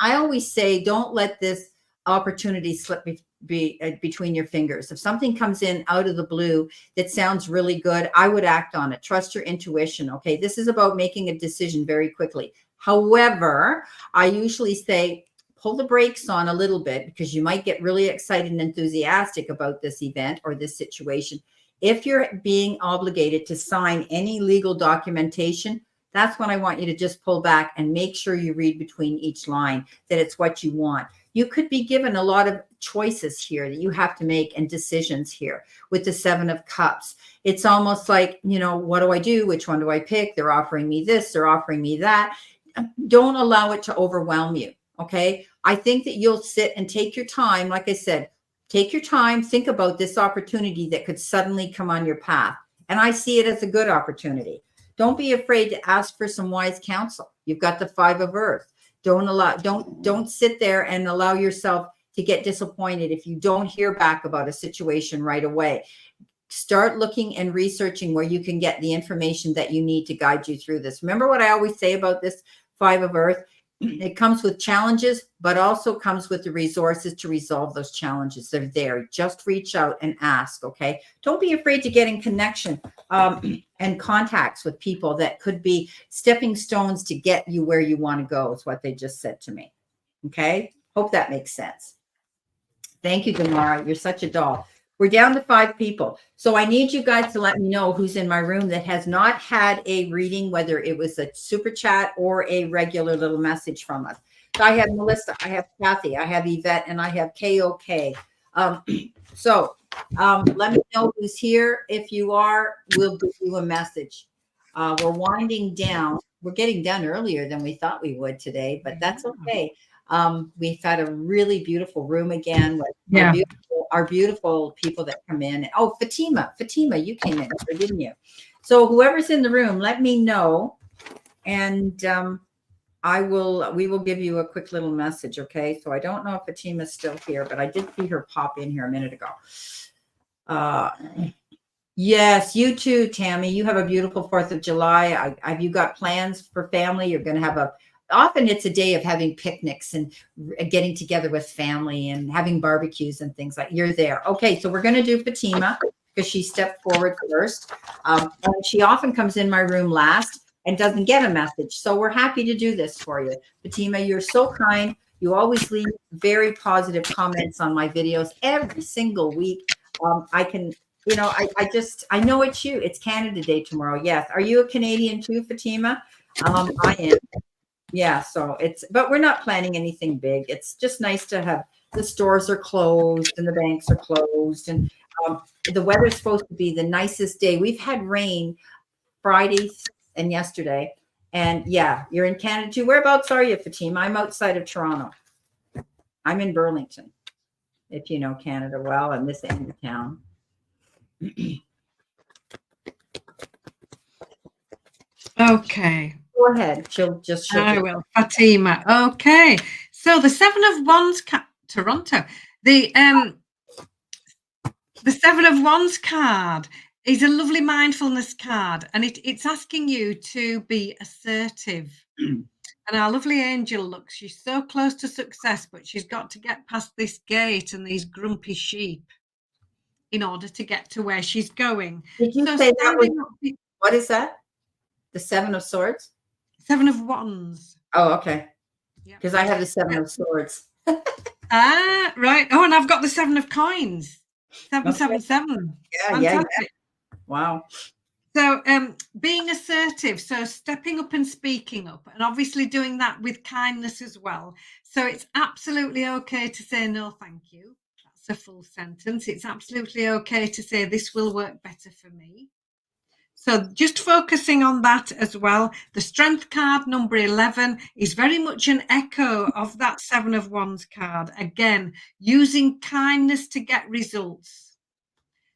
I always say, don't let this opportunity slip between your fingers. If something comes in out of the blue that sounds really good, I would act on it. Trust your intuition. Okay. This is about making a decision very quickly. However, I usually say, pull the brakes on a little bit because you might get really excited and enthusiastic about this event or this situation. If you're being obligated to sign any legal documentation, that's when I want you to just pull back and make sure you read between each line that it's what you want. You could be given a lot of choices here that you have to make and decisions here with the 7 of Cups. It's almost like, what do I do? Which one do I pick? They're offering me this, they're offering me that. Don't allow it to overwhelm you. Okay. I think that you'll sit and take your time. Like I said, take your time, think about this opportunity that could suddenly come on your path. And I see it as a good opportunity. Don't be afraid to ask for some wise counsel. You've got the 5 of Earth. Don't sit there and allow yourself to get disappointed if you don't hear back about a situation right away. Start looking and researching where you can get the information that you need to guide you through this. Remember what I always say about this 5 of Earth? It comes with challenges, but also comes with the resources to resolve those challenges. They're there. Just reach out and ask, okay? Don't be afraid to get in connection and contacts with people that could be stepping stones to get you where you want to go, is what they just said to me, okay? Hope that makes sense. Thank you, Damara. You're such a doll. We're down to 5 people. So I need you guys to let me know who's in my room that has not had a reading, whether it was a super chat or a regular little message from us. So I have Melissa, I have Kathy, I have Yvette, and I have KOK. Let me know who's here. If you are, we'll give you a message. We're winding down. We're getting done earlier than we thought we would today, but that's okay. We've had a really beautiful room again with Yeah. our beautiful people that come in. Oh, Fatima, you came in, didn't you? So whoever's in the room, let me know, and we will give you a quick little message, okay? So I don't know if Fatima's still here, but I did see her pop in here a minute ago. Yes, you too, Tammy. You have a beautiful 4th of July. Have you got plans for family? You're going to have often it's a day of having picnics and getting together with family and having barbecues and things like you're there. Okay, so we're going to do Fatima because she stepped forward first. And she often comes in my room last and doesn't get a message. So we're happy to do this for you. Fatima, you're so kind. You always leave very positive comments on my videos every single week. I can, I know it's you. It's Canada Day tomorrow. Yes. Are you a Canadian too, Fatima? I am. Yeah. So but we're not planning anything big. It's just nice to have the stores are closed and the banks are closed. And the weather's supposed to be the nicest day. We've had rain Friday and yesterday. And yeah, you're in Canada too. Whereabouts are you, Fatima? I'm outside of Toronto. I'm in Burlington, if you know Canada well, and this end of town. Okay. Go ahead. She'll just show I will. Fatima. Okay. So the 7 of Wands, Toronto. The 7 of Wands card is a lovely mindfulness card, and it's asking you to be assertive. And our lovely angel, look, she's so close to success, but she's got to get past this gate and these grumpy sheep in order to get to where she's going. Did you say that was, what is that? The 7 of Swords? 7 of Wands. Oh, okay. Because I have the 7 of Swords. Right. Oh, and I've got the 7 of Coins. 777. Yeah, yeah. Wow. So being assertive, so stepping up and speaking up, and obviously doing that with kindness as well. So it's absolutely okay to say no, thank you. That's a full sentence. It's absolutely okay to say this will work better for me. So just focusing on that as well. The Strength card, number 11, is very much an echo of that 7 of Wands card. Again, using kindness to get results.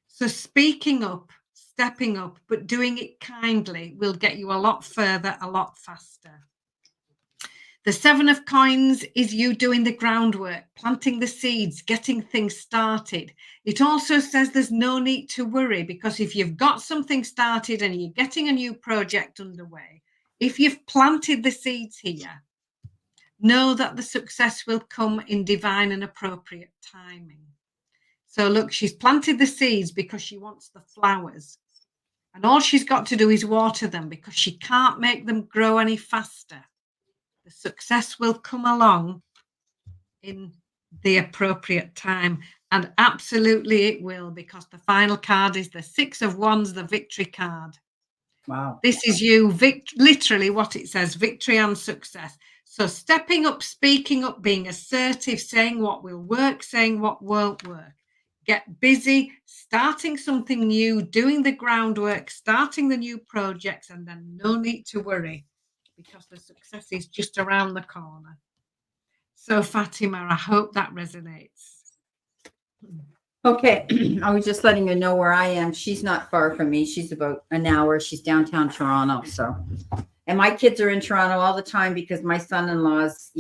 So speaking up, stepping up, but doing it kindly will get you a lot further, a lot faster. The 7 of Coins is you doing the groundwork, planting the seeds, getting things started. It also says there's no need to worry, because if you've got something started and you're getting a new project underway, if you've planted the seeds here, know that the success will come in divine and appropriate timing. So look, she's planted the seeds because she wants the flowers. And all she's got to do is water them, because she can't make them grow any faster. The success will come along in the appropriate time. And absolutely it will, because the final card is the 6 of Wands, the victory card. Wow. This is you, literally what it says, victory and success. So stepping up, speaking up, being assertive, saying what will work, saying what won't work. Get busy, starting something new, doing the groundwork, starting the new projects, and then no need to worry, because the success is just around the corner. So Fatima, I hope that resonates. Okay, I was just letting you know where I am. She's not far from me. She's about an hour. She's downtown Toronto. So, and my kids are in Toronto all the time, because my son-in-law's,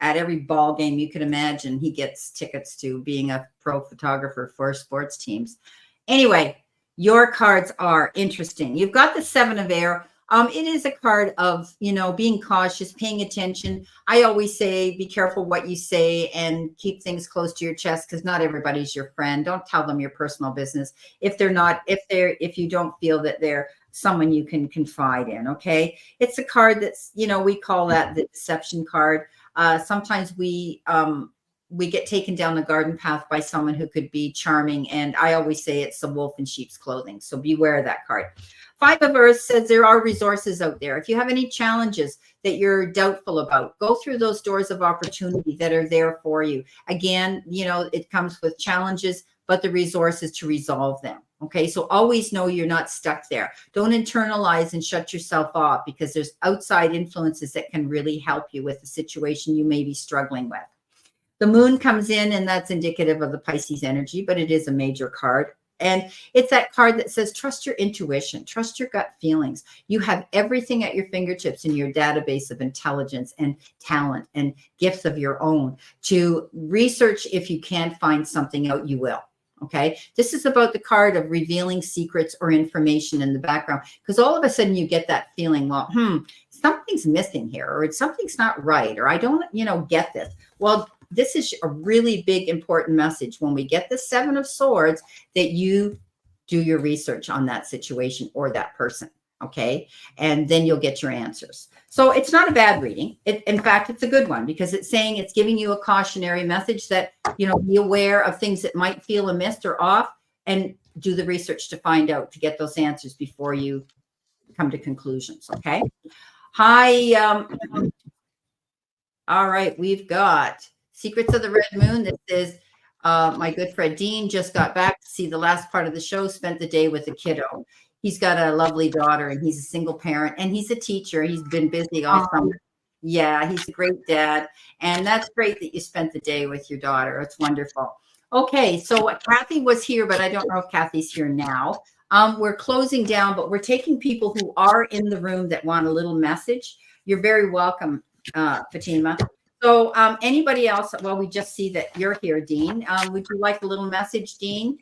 at every ball game you could imagine, he gets tickets to, being a pro photographer for sports teams. Anyway, your cards are interesting. You've got the 7 of Air. It is a card of, being cautious, paying attention. I always say, be careful what you say and keep things close to your chest, because not everybody's your friend. Don't tell them your personal business if you don't feel that they're someone you can confide in. Okay. It's a card that's, we call that the deception card. Sometimes we get taken down the garden path by someone who could be charming. And I always say it's a wolf in sheep's clothing. So beware of that card. 5 of Earth says there are resources out there. If you have any challenges that you're doubtful about, go through those doors of opportunity that are there for you. Again, it comes with challenges, but the resources to resolve them. Okay, so always know you're not stuck there. Don't internalize and shut yourself off, because there's outside influences that can really help you with the situation you may be struggling with. The moon comes in, and that's indicative of the Pisces energy, but it is a major card. And it's that card that says, trust your intuition, trust your gut feelings. You have everything at your fingertips in your database of intelligence and talent and gifts of your own to research. If you can't find something out, you will. Okay. This is about the card of revealing secrets or information in the background, because all of a sudden you get that feeling, well, something's missing here, or something's not right, or I don't, get this. Well, this is a really big, important message when we get the Seven of Swords, that you do your research on that situation or that person. Okay. And then you'll get your answers. So it's not a bad reading. In fact, it's a good one, because it's saying, it's giving you a cautionary message that, be aware of things that might feel amiss or off, and do the research to find out, to get those answers before you come to conclusions. Okay. Hi. All right. We've got Secrets of the Red Moon. This is my good friend Dean. Just got back to see the last part of the show, spent the day with a kiddo. He's got a lovely daughter, and he's a single parent, and he's a teacher. He's been busy all summer. Yeah, he's a great dad. And that's great that you spent the day with your daughter. It's wonderful. Okay, so Kathy was here, but I don't know if Kathy's here now. We're closing down, but we're taking people who are in the room that want a little message. You're very welcome, Fatima. So anybody else? Well, we just see that you're here, Dean. Would you like a little message, Dean?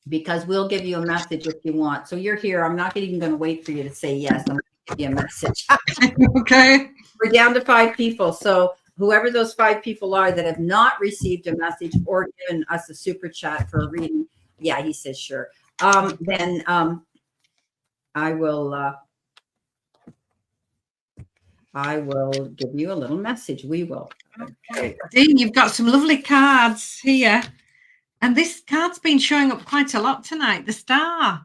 Because we'll give you a message if you want. So you're here. I'm not even going to wait for you to say yes. I'm going to give you a message. Okay. We're down to 5 people. So whoever those 5 people are that have not received a message or given us a super chat for a reading, yeah, he says sure. Then I will give you a little message. We will. Okay. Dean, you've got some lovely cards here. And this card's been showing up quite a lot tonight, the Star.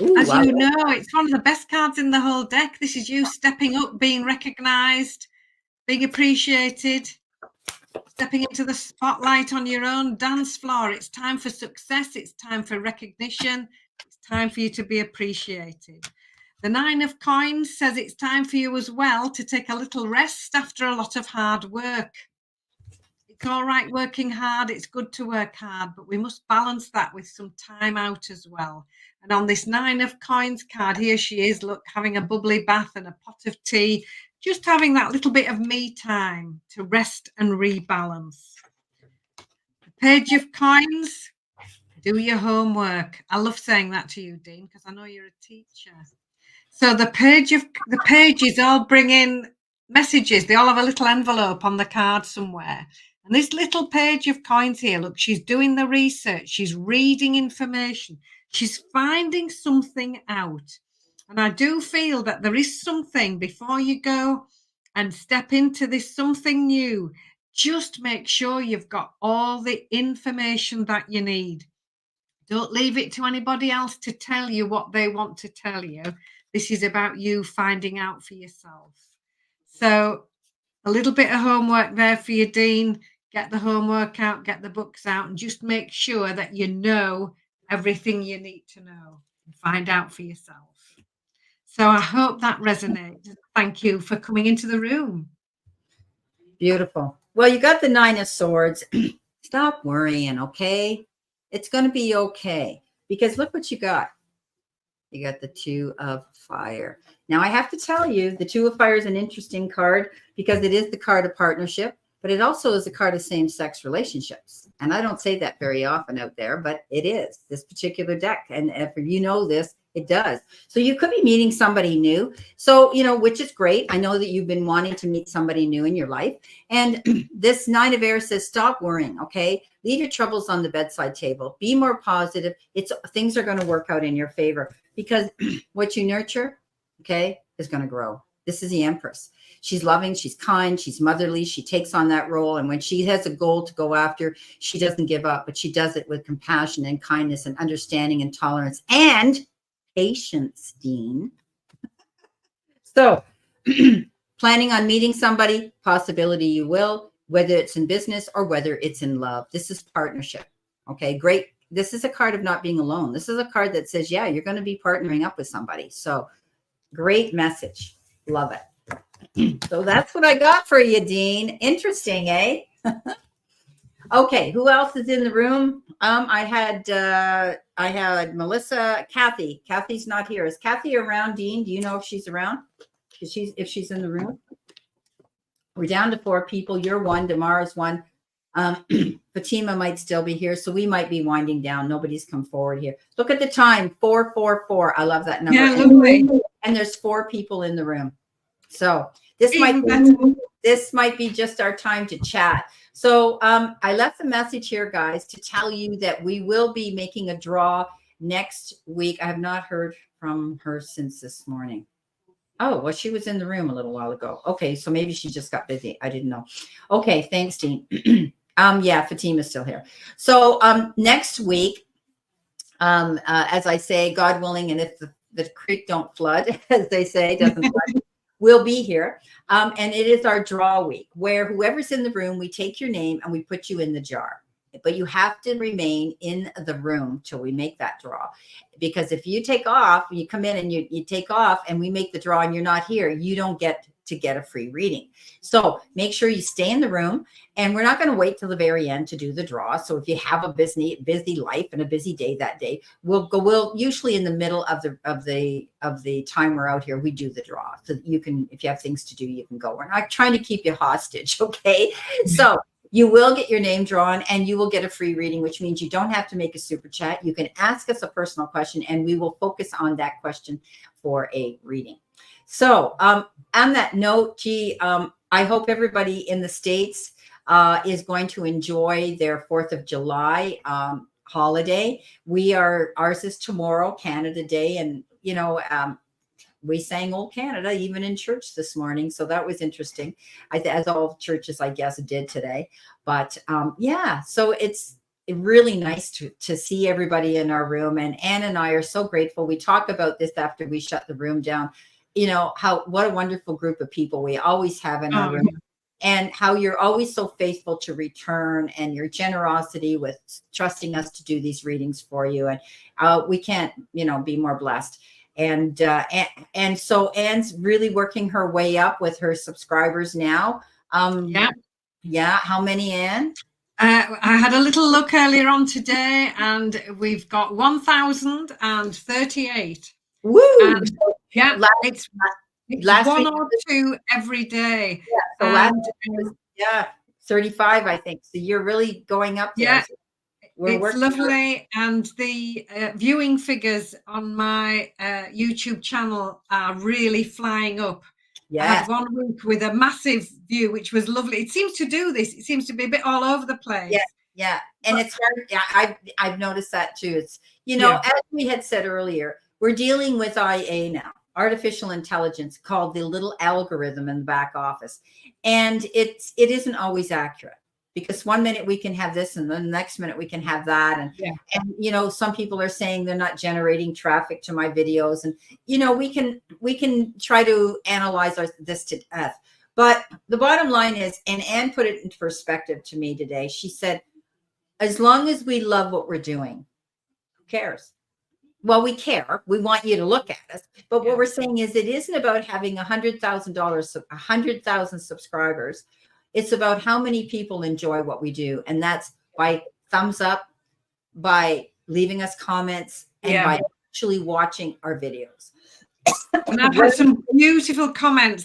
Ooh, as you know, it's one of the best cards in the whole deck. This is you stepping up, being recognized, being appreciated, stepping into the spotlight on your own dance floor. It's time for success. It's time for recognition. It's time for you to be appreciated. The 9 of Coins says it's time for you as well to take a little rest after a lot of hard work. It's all right working hard. It's good to work hard, but we must balance that with some time out as well. And on this 9 of Coins card, here she is, look, having a bubbly bath and a pot of tea, just having that little bit of me time to rest and rebalance. The Page of Coins, do your homework. I love saying that to you, Dean, because I know you're a teacher. So the pages all bring in messages. They all have a little envelope on the card somewhere. And this little Page of Coins here, look, she's doing the research. She's reading information. She's finding something out. And I do feel that there is something before you go and step into this something new. Just make sure you've got all the information that you need. Don't leave it to anybody else to tell you what they want to tell you. This is about you finding out for yourself. So a little bit of homework there for you, Dean. Get the homework out, get the books out, and just make sure that you know everything you need to know and find out for yourself. So I hope that resonates. Thank you for coming into the room. Beautiful. Well, you got the 9 of Swords. Stop worrying, okay? It's going to be okay, because look what you got. You got the 2 of Fire. Now, I have to tell you, the 2 of Fire is an interesting card because it is the card of partnership, but it also is a card of same-sex relationships. And I don't say that very often out there, but it is this particular deck. And if you know this, it does. So you could be meeting somebody new. So, which is great. I know that you've been wanting to meet somebody new in your life. And this 9 of Air says, stop worrying. Okay. Leave your troubles on the bedside table. Be more positive. Things are going to work out in your favor, because what you nurture, okay, is going to grow. This is the Empress. She's loving, she's kind, she's motherly. She takes on that role. And when she has a goal to go after, she doesn't give up, but she does it with compassion and kindness and understanding and tolerance and patience, Dean. So planning on meeting somebody, possibility you will. whether it's in business or whether it's in love. This is partnership. Okay, great. This is a card of not being alone. This is a card that says, yeah, you're going to be partnering up with somebody. So great message. Love it. So that's what I got for you, Dean. Interesting, eh? Okay, who else is in the room? I had Melissa, Kathy. Kathy's not here. Is Kathy around, Dean? Do you know if she's around? If she's in the room? We're down to 4 people. You're one. Damara's one. Fatima might still be here, so we might be winding down. Nobody's come forward here. Look at the time, 444. I love that number. Yeah, lovely. And there's 4 people in the room. So Even better. this might be just our time to chat. So I left a message here, guys, to tell you that we will be making a draw next week. I have not heard from her since this morning. Oh, well, she was in the room a little while ago. Okay, so maybe she just got busy. I didn't know. Okay, thanks, Dean. Yeah, Fatima's still here. So next week, as I say, God willing, and if the creek don't flood, as they say, doesn't flood, we'll be here. And it is our draw week, where whoever's in the room, we take your name and we put you in the jar. But you have to remain in the room till we make that draw. Because if you take off, you come in and you take off and we make the draw and you're not here, you don't get to get a free reading. So make sure you stay in the room, and we're not going to wait till the very end to do the draw. So if you have a busy life and a busy day that day, we'll usually in the middle of the time we're out here, we do the draw. So you can, if you have things to do, you can go. We're not trying to keep you hostage. Okay. So you will get your name drawn and you will get a free reading, which means you don't have to make a super chat. You can ask us a personal question and we will focus on that question for a reading. So on that note, I hope everybody in the States is going to enjoy their 4th of July holiday. Ours is tomorrow, Canada Day. And, you know, we sang Old Canada even in church this morning. So that was interesting, as all churches, I guess, did today. But yeah, so it's really nice to see everybody in our room. And Anne and I are so grateful. We talk about this after we shut the room down. You know, what a wonderful group of people we always have in our room. And how you're always so faithful to return, and your generosity with trusting us to do these readings for you. And we can't, you know, be more blessed. And so Anne's really working her way up with her subscribers now. Yeah. How many, Anne? I had a little look earlier on today, and we've got 1,038. Woo! Yeah, it's one or two every day. Yeah, so 35, I think. So you're really going up there. Yeah, it's lovely. And the viewing figures on my YouTube channel are really flying up. Yeah. I had 1 week with a massive view, which was lovely. It seems to do this. It seems to be a bit all over the place. Yeah. And it's hard. Yeah, I've noticed that too. It's, you know, as we had said earlier, we're dealing with IA now, artificial intelligence, called the little algorithm in the back office. And it isn't always accurate, because 1 minute we can have this and then the next minute we can have that. And, you know, some people are saying they're not generating traffic to my videos. And, you know, we can try to analyze this to death. But the bottom line is, and Anne put it into perspective to me today. She said, as long as we love what we're doing, who cares? Well, we care. We want you to look at us. But what we're saying is, it isn't about having $100,000 subscribers. It's about how many people enjoy what we do. And that's by thumbs up, by leaving us comments, and by actually watching our videos. And I've had some beautiful comments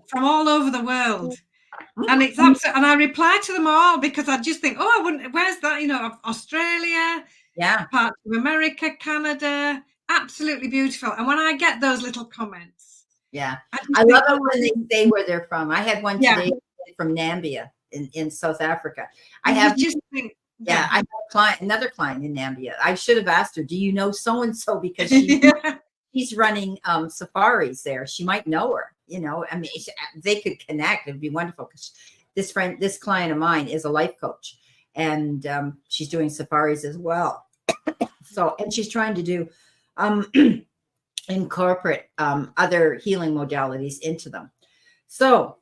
from all over the world. And it's absolutely, and I reply to them all, because I just think, oh, I wouldn't, where's that? You know, Australia, parts of America, Canada, absolutely beautiful. And when I get those little comments, I love it when they say where they're from. I had one today from Nambia in South Africa. I have another client in Nambia. I should have asked her, do you know so and so, because she's running safaris there. She might know her. You know, I mean, they could connect. It'd be wonderful, because this client of mine is a life coach, and she's doing safaris as well. So, and she's trying to do incorporate other healing modalities into them. So,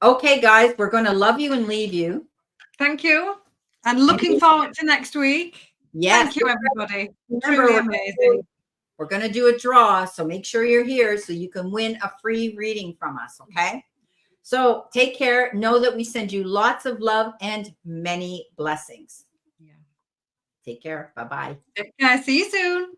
Okay, guys, we're going to love you and leave you. Thank you. And looking forward to next week. Yes. Thank you, everybody. Remember, Truly amazing. we're going to do a draw. So make sure you're here so you can win a free reading from us. Okay. So take care. Know that we send you lots of love and many blessings. Yeah. Take care. Bye-bye. Okay, see you soon.